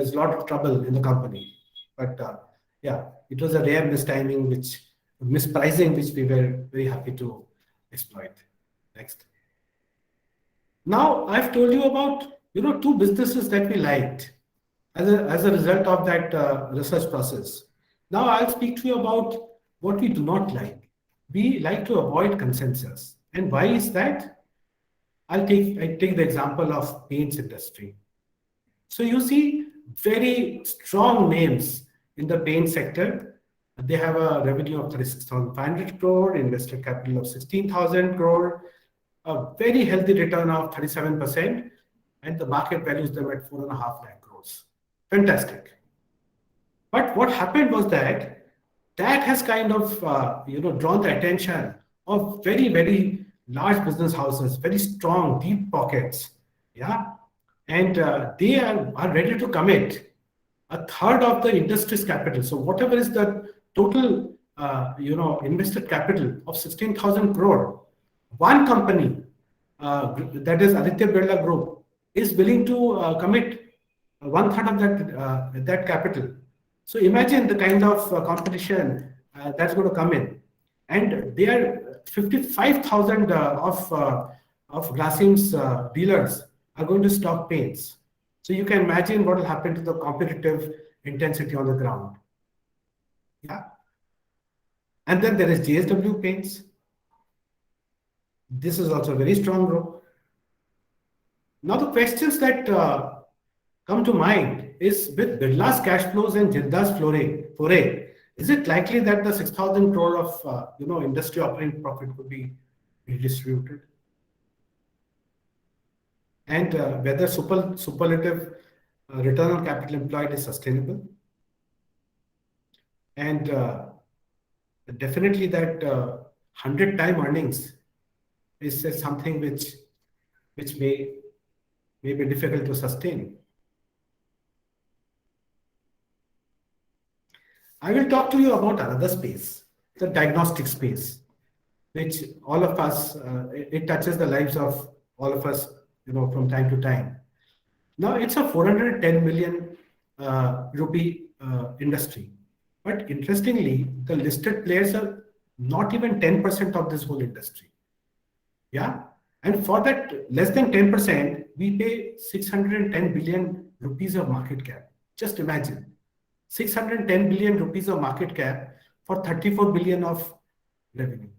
is a lot of trouble in the company. But yeah, it was a rare mispricing, which we were very happy to exploit. Next. Now I've told you about 2 businesses that we liked as a result of that research process. Now I'll speak to you about what we do not like. We like to avoid consensus. And why is that? I take the example of paints industry. So you see very strong names in the paint sector. They have a revenue of 36,500 crore, invested capital of 16,000 crore, a very healthy return of 37%, and the market values them at 4.5 lakh crores. Fantastic. But what happened was that has kind of drawn the attention of very, very large business houses, very strong, deep pockets. Yeah. And they are ready to commit a third of the industry's capital. So whatever is the total, invested capital of 16,000 crore, one company, that is Aditya Birla Group, is willing to commit one third of that capital. So imagine the kind of competition that's going to come in, and there are 55,000 of Grasim's dealers are going to stock paints. So you can imagine what will happen to the competitive intensity on the ground. Yeah. And then there is JSW Paints. This is also a very strong group. Now the questions that come to mind is, with Birla's cash flows and Jinda's foray, is it likely that the 6,000 crore of industry operating profit could be redistributed? And whether superlative return on capital employed is sustainable? And definitely that 100-time earnings is something which may be difficult to sustain. I will talk to you about another space, the diagnostic space, which all of us, it touches the lives of all of us, from time to time. Now it's a 410 million rupee industry. But interestingly, the listed players are not even 10% of this whole industry. Yeah. And for that less than 10%, we pay 610 billion rupees of market cap. Just imagine 610 billion rupees of market cap for 34 billion of revenue.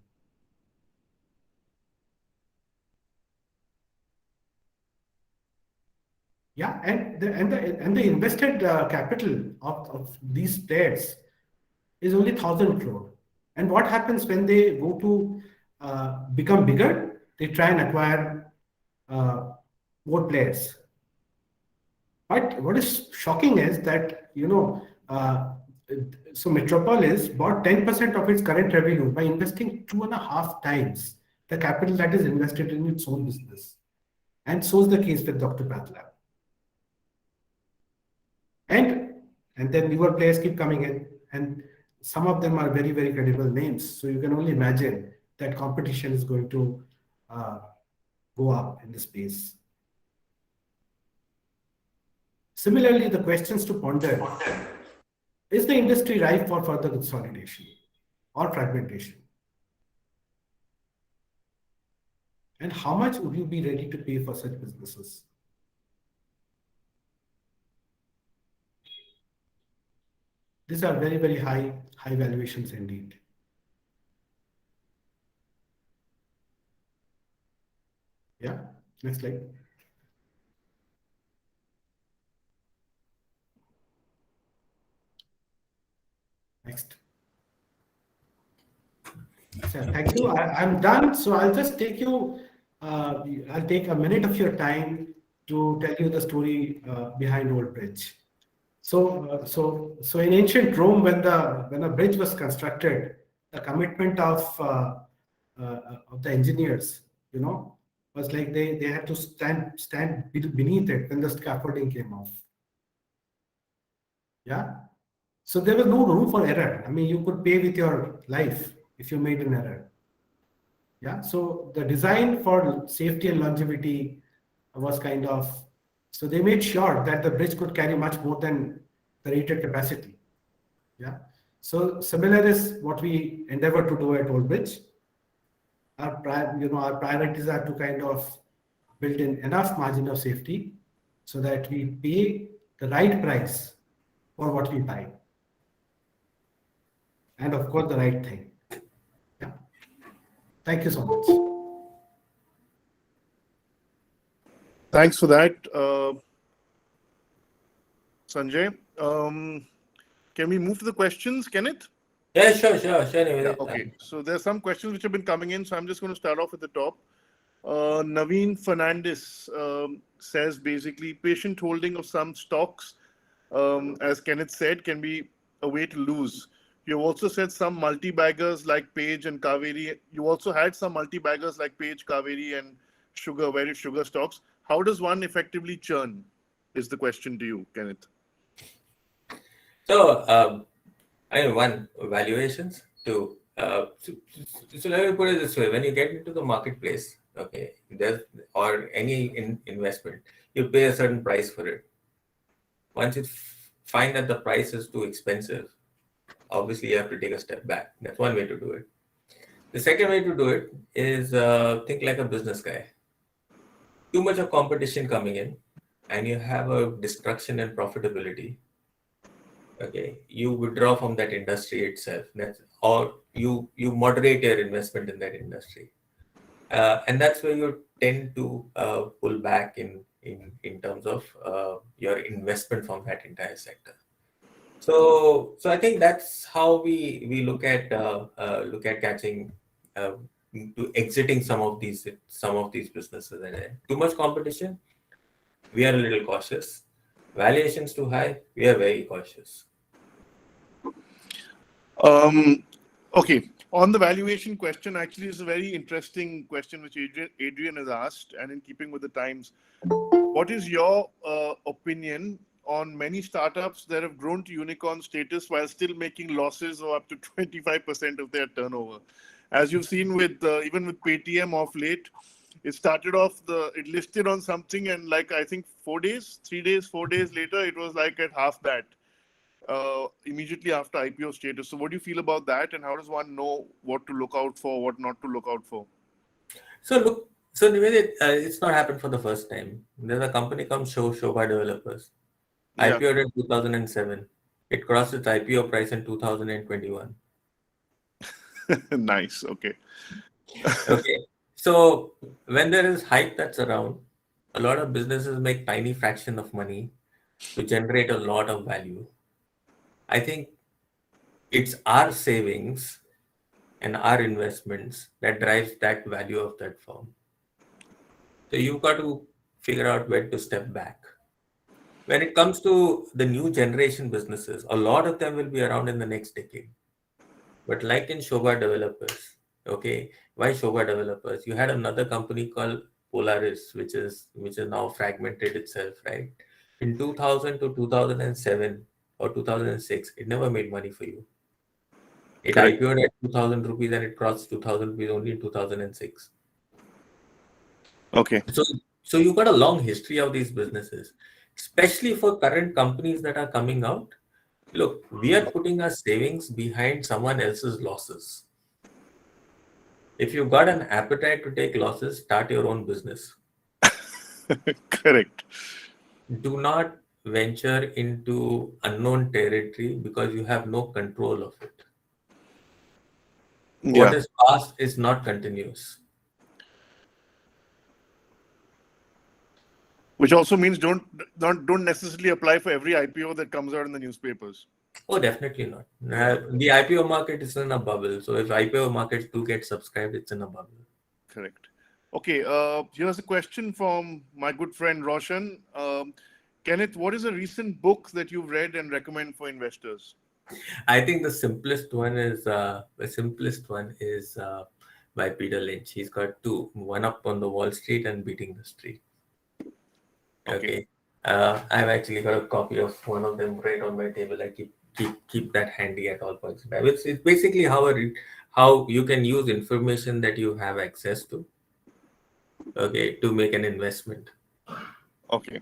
Yeah, and the invested capital of these players is only 1,000 crore. And what happens when they go to become bigger? They try and acquire more players. But what is shocking is that, so Metropolis bought 10% of its current revenue by investing 2.5 times the capital that is invested in its own business. And so is the case with Dr. Pathlab. And then newer players keep coming in, and some of them are very, very credible names. So you can only imagine that competition is going to go up in the space. Similarly, the questions to ponder: is the industry ripe for further consolidation or fragmentation? And how much would you be ready to pay for such businesses? These are very, very high valuations indeed. Yeah, next slide. Next. So, thank you. I'm done. So I'll just take you, I'll take a minute of your time to tell you the story behind Old Bridge. So in ancient Rome, when a bridge was constructed, the commitment of the engineers, was like they had to stand beneath it when the scaffolding came off. Yeah. So there was no room for error. I mean, you could pay with your life if you made an error. Yeah. So the design for safety and longevity was kind of, so they made sure that the bridge could carry much more than the rated capacity. Yeah. So similar is what we endeavor to do at Old Bridge. Our priorities are to kind of build in enough margin of safety so that we pay the right price for what we buy. And of course, the right thing. Yeah. Thank you so much. Thanks for that, Sanjay. Can we move to the questions, Kenneth? Yeah, sure. Yeah, okay. So there's some questions which have been coming in. So I'm just going to start off at the top. Naveen Fernandez says basically patient holding of some stocks, as Kenneth said, can be a way to lose. You also said some multi-baggers like Page and Kaveri. You also had some multi-baggers like Page, Kaveri, and Sugar, various sugar stocks. How does one effectively churn? Is the question to you, Kenneth. So, I mean, one, valuations. Two, so let me put it this way: when you get into the marketplace, okay, there's or any investment, you pay a certain price for it. Once you find that the price is too expensive, obviously you have to take a step back. That's one way to do it. The second way to do it is think like a business guy. Too much of competition coming in, and you have a destruction in profitability. Okay, you withdraw from that industry itself. Or you moderate your investment in that industry, and that's where you tend to pull back in terms of your investment from that entire sector. So I think that's how we look at catching to exiting some of these businesses. And too much competition, we are a little cautious. Valuations too high, we are very cautious. Okay, on the valuation question, actually, it's a very interesting question which Adrian has asked, and in keeping with the times, what is your opinion on many startups that have grown to unicorn status while still making losses of up to 25% of their turnover? As you've seen with even with Paytm of late, it started off it listed on something, and like I think 4 days later, it was like at half that. Immediately after IPO status. So what do you feel about that, and how does one know what to look out for, what not to look out for? So Nivedit, it's not happened for the first time. There's a company called Shobha Developers. Yeah. IPO'd in 2007. It crossed its IPO price in 2021. Nice. Okay. Okay. So when there is hype that's around, a lot of businesses make tiny fraction of money to generate a lot of value. I think it's our savings and our investments that drives that value of that firm. So you've got to figure out where to step back. When it comes to the new generation businesses, a lot of them will be around in the next decade. But like in Shobha Developers, okay, why Shobha Developers? You had another company called Polaris, which is now fragmented itself, right? In 2000 to 2007 or 2006, it never made money for you. It Correct. IPO'd at 2,000 rupees and it crossed 2,000 rupees only in 2006. Okay. So you've got a long history of these businesses, especially for current companies that are coming out. Look, we are putting our savings behind someone else's losses. If you've got an appetite to take losses, start your own business. Correct. Do not venture into unknown territory because you have no control of it. What is past is not continuous. Which also means don't necessarily apply for every IPO that comes out in the newspapers. Oh, definitely not. The IPO market is in a bubble. So if IPO markets do get subscribed, it's in a bubble. Correct. Okay. Here's a question from my good friend Roshan. Kenneth, what is a recent book that you've read and recommend for investors? I think the simplest one is by Peter Lynch. He's got two: one up on the Wall Street and Beating the Street. Okay. I've actually got a copy of one of them right on my table. I keep that handy at all points in time. It's basically how you can use information that you have access to, okay, to make an investment. Okay.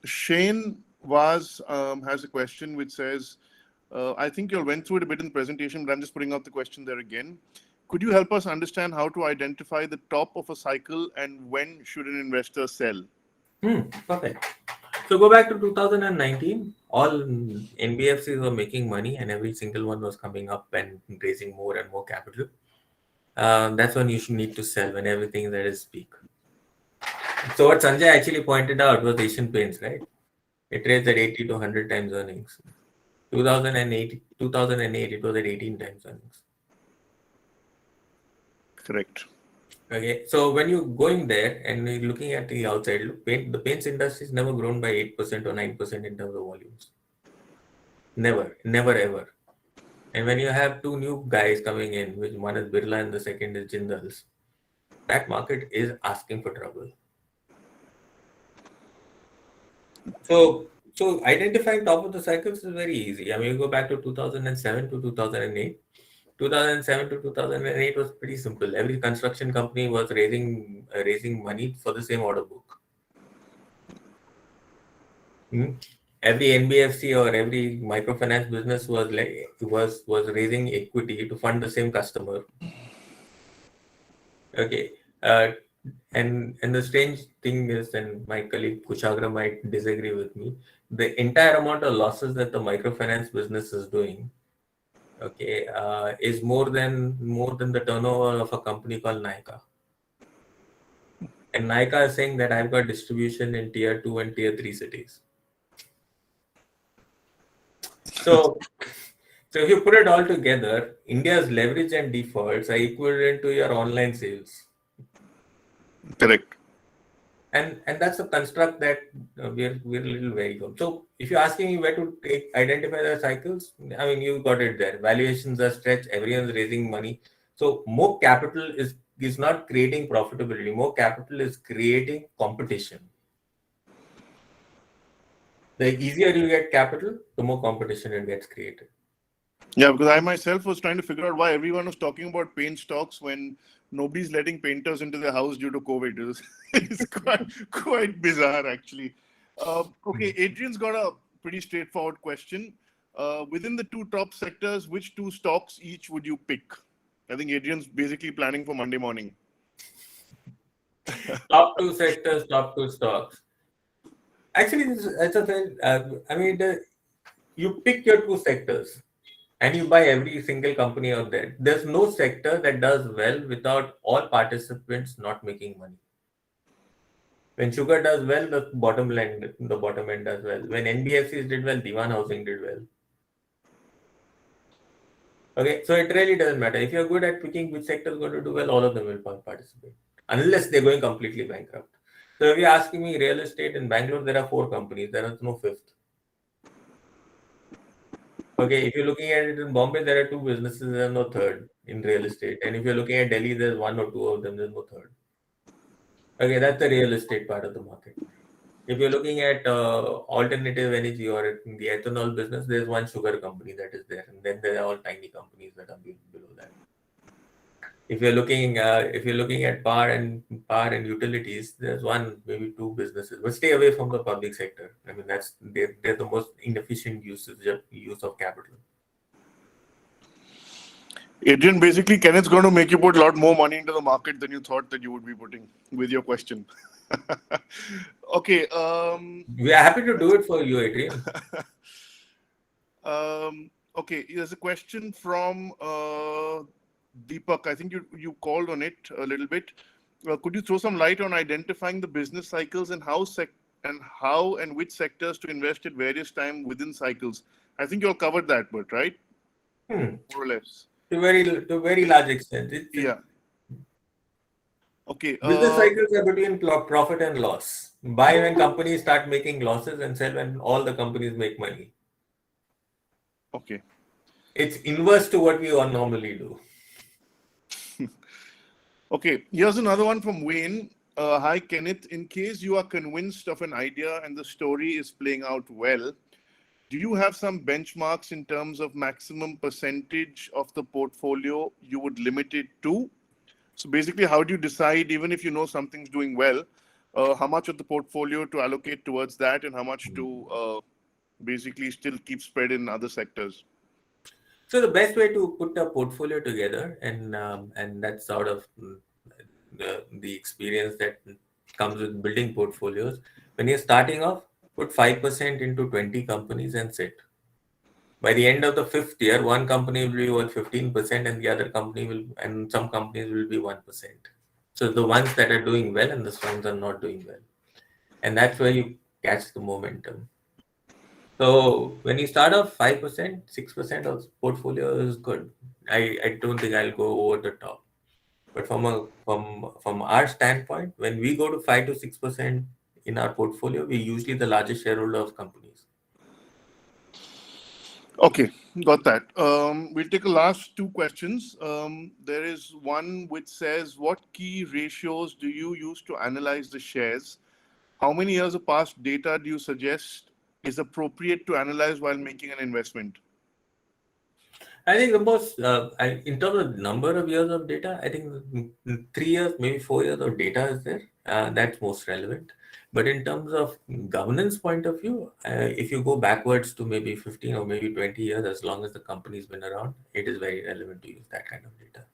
Shane has a question which says, I think you went through it a bit in the presentation, but I'm just putting out the question there again. Could you help us understand how to identify the top of a cycle and when should an investor sell? Perfect. So go back to 2019. All NBFCs were making money and every single one was coming up and raising more and more capital. That's when you should need to sell, when everything that is peak. So what Sanjay actually pointed out was Asian Paints, right? It trades at 80 to 100 times earnings. 2008, it was at 18 times earnings. Correct. Okay, so when you're going there and you're looking at the outside, the paints industry has never grown by 8% or 9% in terms of volumes. Never, ever. And when you have two new guys coming in, which one is Birla and the second is Jindal's, that market is asking for trouble. So identifying top of the cycles is very easy. I mean, you go back to 2007 to 2008. 2007 to 2008 was pretty simple. Every construction company was raising money for the same order book. Every NBFC or every microfinance business was raising equity to fund the same customer. Okay. And the strange thing is, and my colleague Kushagra might disagree with me, the entire amount of losses that the microfinance business is doing, okay, is more than the turnover of a company called Nykaa. And Nykaa is saying that I've got distribution in tier 2 and tier 3 cities. So if you put it all together, India's leverage and defaults are equivalent to your online sales. Correct. And that's a construct that we're a little wary of. So if you're asking me where to identify the cycles, I mean, you got it there. Valuations are stretched, everyone's raising money. So more capital is not creating profitability. More capital is creating competition. The easier you get capital, the more competition it gets created. Yeah, because I myself was trying to figure out why everyone was talking about paint stocks when nobody's letting painters into their house due to COVID. It's quite bizarre, actually. Okay, Adrian's got a pretty straightforward question. Within the two top sectors, which two stocks each would you pick? I think Adrian's basically planning for Monday morning. Top two sectors, top two stocks. Actually, it's a thing. I mean, you pick your two sectors and you buy every single company out there. There's no sector that does well without all participants not making money. When sugar does well, the bottom end does well. When NBFCs did well, Diwan Housing did well. Okay, so it really doesn't matter. If you're good at picking which sector is going to do well, all of them will participate, unless they're going completely bankrupt. So if you're asking me real estate in Bangalore, there are 4 companies. There is no fifth. Okay, if you're looking at it in Bombay, there are 2 businesses. There's no third in real estate. And if you're looking at Delhi, there's 1 or 2 of them. There's no third. Okay, that's the real estate part of the market. If you're looking at alternative energy or in the ethanol business, there's 1 sugar company that is there, and then there are all tiny companies that are below that. If you're looking at power and utilities, there's 1, maybe 2 businesses. But stay away from the public sector. I mean, they're the most inefficient use of capital. Adrian, basically, Kenneth's going to make you put a lot more money into the market than you thought that you would be putting with your question. Okay. We are happy to do it for you, Adrian. Okay, there's a question from Deepak. I think you called on it a little bit. Could you throw some light on identifying the business cycles and how and which sectors to invest at various times within cycles? I think you all covered that, but right? More or less. To a very large extent. Yeah. Okay. Business cycles are between profit and loss. Buy when companies start making losses and sell when all the companies make money. Okay. It's inverse to what we all normally do. Okay. Here's another one from Wayne. Hi, Kenneth. In case you are convinced of an idea and the story is playing out well, do you have some benchmarks in terms of maximum percentage of the portfolio you would limit it to? So basically, how do you decide, even if you know something's doing well, how much of the portfolio to allocate towards that and how much to basically still keep spread in other sectors? So the best way to put a portfolio together, and that's sort of the experience that comes with building portfolios. When you're starting off, put 5% into 20 companies and sit. By the end of the 5th year, one company will be worth 15% and the other company and some companies will be 1%. So the ones that are doing well and the ones are not doing well. And that's where you catch the momentum. So when you start off 5%, 6% of portfolio is good. I don't think I'll go over the top. But from our standpoint, when we go to 5 to 6% in our portfolio, we're usually the largest shareholder of companies. Okay, got that. We'll take the last two questions. There is one which says, what key ratios do you use to analyze the shares? How many years of past data do you suggest is appropriate to analyze while making an investment? I think the most, in terms of number of years of data, I think 3 years, maybe 4 years of data is there. That's most relevant. But in terms of governance point of view, if you go backwards to maybe 15 or maybe 20 years, as long as the company's been around, it is very relevant to use that kind of data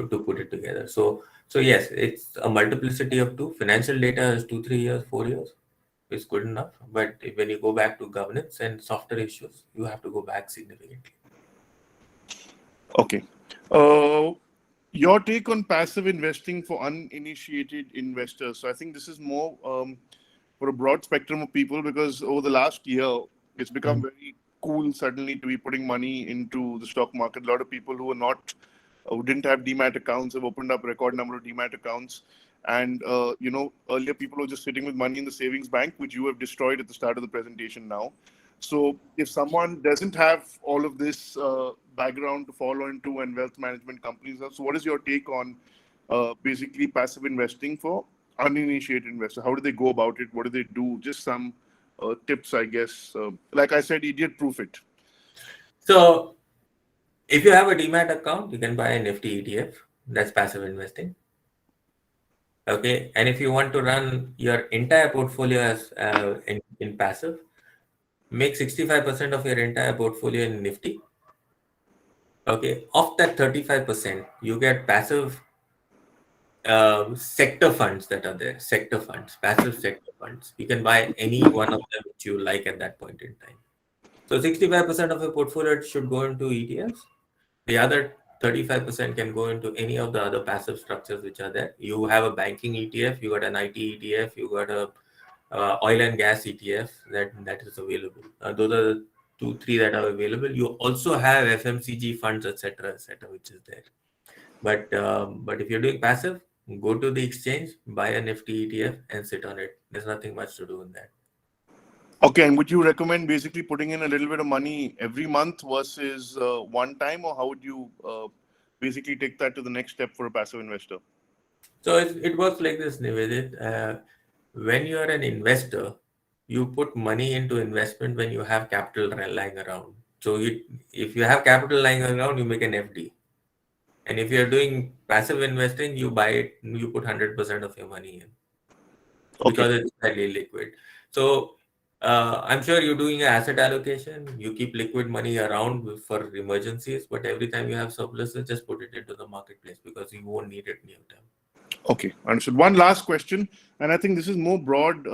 to put it together. So yes, it's a multiplicity of two. Financial data is 2, 3 years, 4 years is good enough. But when you go back to governance and softer issues, you have to go back significantly. Okay. Your take on passive investing for uninitiated investors. So I think this is more for a broad spectrum of people, because over the last year, it's become very cool suddenly to be putting money into the stock market. A lot of people who are not, who didn't have demat accounts have opened up a record number of demat accounts. And, earlier people were just sitting with money in the savings bank, which you have destroyed at the start of the presentation now. So if someone doesn't have all of this background to follow into and wealth management companies, so what is your take on basically passive investing for uninitiated investors? How do they go about it? What do they do? Just some tips, I guess. Like I said, idiot proof it. So if you have a demat account, you can buy a Nifty ETF. That's passive investing. Okay. And if you want to run your entire portfolio as in passive, make 65% of your entire portfolio in Nifty. Okay. Of that 35%, you get passive sector funds that are there. Sector funds, passive sector funds. You can buy any one of them which you like at that point in time. So 65% of your portfolio should go into ETFs. The other 35% can go into any of the other passive structures which are there. You have a banking ETF, you got an IT ETF, you got a oil and gas ETF that is available. Those are the 2, 3 that are available. You also have FMCG funds, etc., which is there. But if you're doing passive, go to the exchange, buy a Nifty ETF, and sit on it. There's nothing much to do in that. Okay, and would you recommend basically putting in a little bit of money every month versus one time, or how would you basically take that to the next step for a passive investor? So it works like this, Nivedit. When you are an investor, you put money into investment when you have capital lying around. So if you have capital lying around, you make an FD. And if you're doing passive investing, you buy it, you put 100% of your money in. Because it's highly liquid. So I'm sure you're doing an asset allocation. You keep liquid money around for emergencies, but every time you have surpluses, just put it into the marketplace because you won't need it near term. Okay, understood. One last question, and I think this is more broad,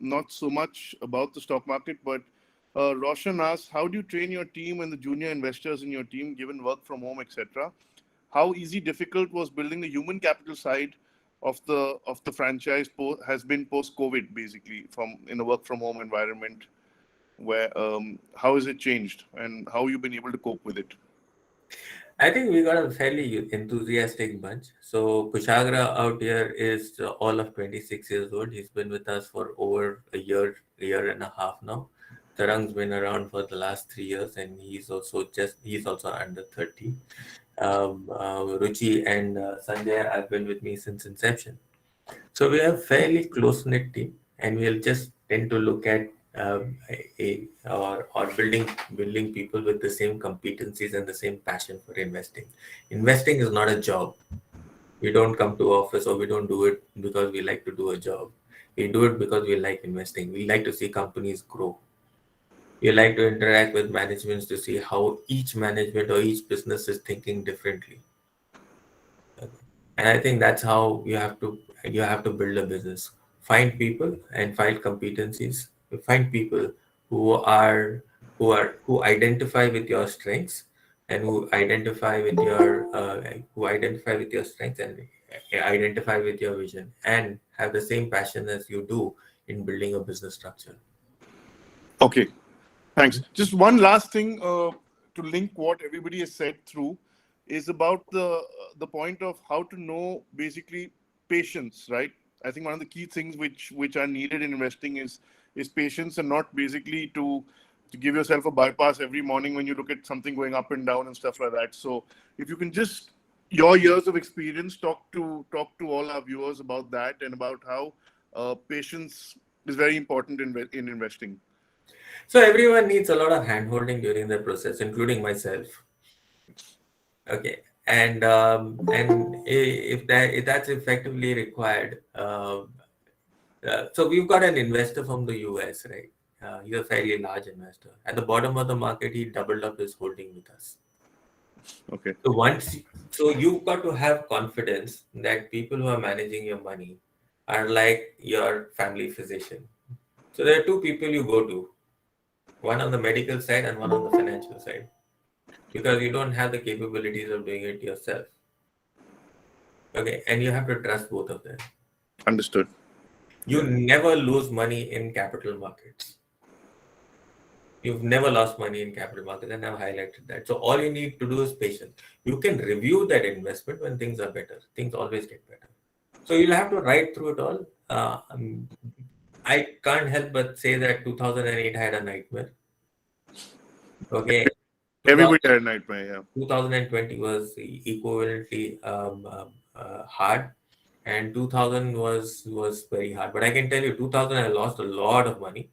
not so much about the stock market, but Roshan asks, how do you train your team and the junior investors in your team, given work from home, etc.? How easy, difficult was building the human capital side of the franchise has been post-COVID, basically, from in a work from home environment? Where how has it changed, and how you've been able to cope with it? I think we got a fairly enthusiastic bunch. So Kushagra out here is all of 26 years old. He's been with us for over a year and a half now. Tarang's been around for the last 3 years, and he's also under 30. Ruchi and Sanjay have been with me since inception. So we have a fairly close-knit team, and we'll just tend to look at or building people with the same competencies and the same passion for investing. Investing is not a job. We don't come to office, or we don't do it because we like to do a job. We do it because we like investing. We like to see companies grow. We like to interact with managements to see how each management or each business is thinking differently. And I think that's how you have to build a business. Find people and find competencies. Find people who identify with your strengths and who identify with your strengths and identify with your vision and have the same passion as you do in building a business structure. Okay, thanks. Just one last thing to link what everybody has said through is about the point of how to know basically patience, right? I think one of the key things which are needed in investing is patience, and not basically to to give yourself a bypass every morning when you look at something going up and down and stuff like that. So if you can just, your years of experience, talk to all our viewers about that and about how patience is very important in investing. So everyone needs a lot of handholding during the process, including myself. Okay, and if that's effectively required, so we've got an investor from the US, right? He's a fairly large investor. At the bottom of the market, he doubled up his holding with us. Okay. So you've got to have confidence that people who are managing your money are like your family physician. So there are two people you go to, one on the medical side and one on the financial side, because you don't have the capabilities of doing it yourself. Okay, and you have to trust both of them. Understood. You never lose money in capital markets. You've never lost money in capital markets, and I've highlighted that. So all you need to do is patience. You can review that investment when things are better. Things always get better. So you'll have to ride through it all. I can't help but say that 2008 had a nightmare. Okay. Everybody had a nightmare, yeah. 2020 was equivalently hard, and 2000 was very hard. But I can tell you, 2000 I lost a lot of money.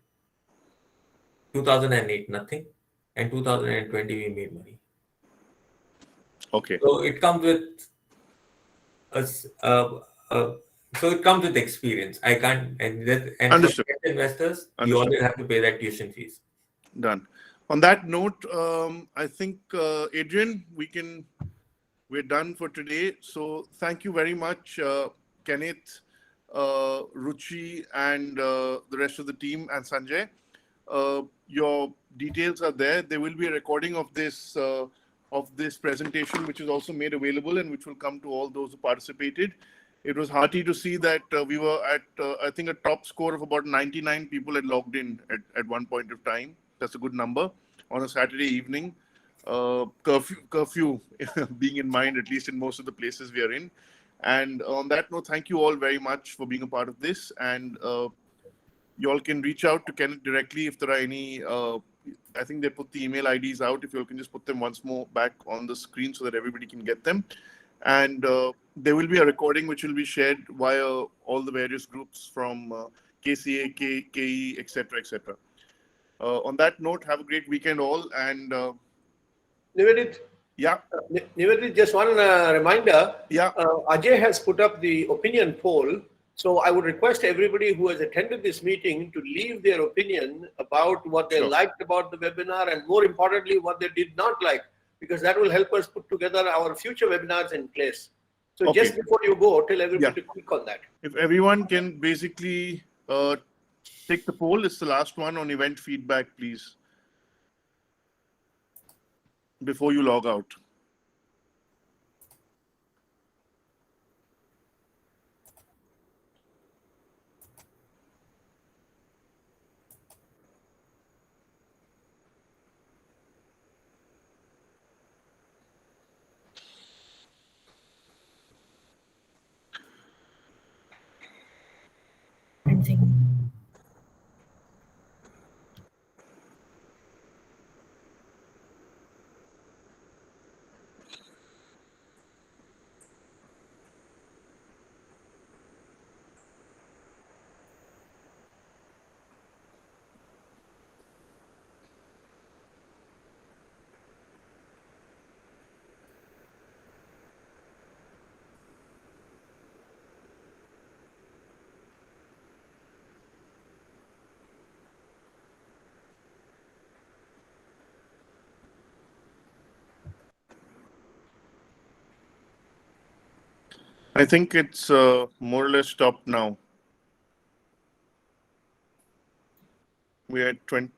2008 nothing, and 2020 we made money. Okay. So it comes with so it comes with experience. I can't and Understood. For investors, you Understood. always have to pay that tuition fees. Done. On that note, I think Adrian, we're done for today. So thank you very much, Kenneth, Ruchi, and the rest of the team, and Sanjay. Your details are there. There will be a recording of this presentation, which is also made available and which will come to all those who participated. It was hearty to see that we were at, I think, a top score of about 99 people had logged in at one point of time. That's a good number on a Saturday evening. Curfew being in mind, at least in most of the places we are in. And on that note, thank you all very much for being a part of this. And you all can reach out to Kenneth directly if there are any. I think they put the email IDs out. If you all can just put them once more back on the screen so that everybody can get them. And there will be a recording which will be shared via all the various groups from KCA, KE, etc., etc. On that note, have a great weekend all. And Nivedit, yeah, Nivedit, just one reminder. yeah, Ajay has put up the opinion poll. So I would request everybody who has attended this meeting to leave their opinion about what they Sure. liked about the webinar, and more importantly, what they did not like, because that will help us put together our future webinars in place. So Okay. just before you go, tell everybody to click on that. if everyone can basically take the poll, it's the last one on event feedback, please, before you log out. Everything. I think it's more or less stopped now. We're at 20.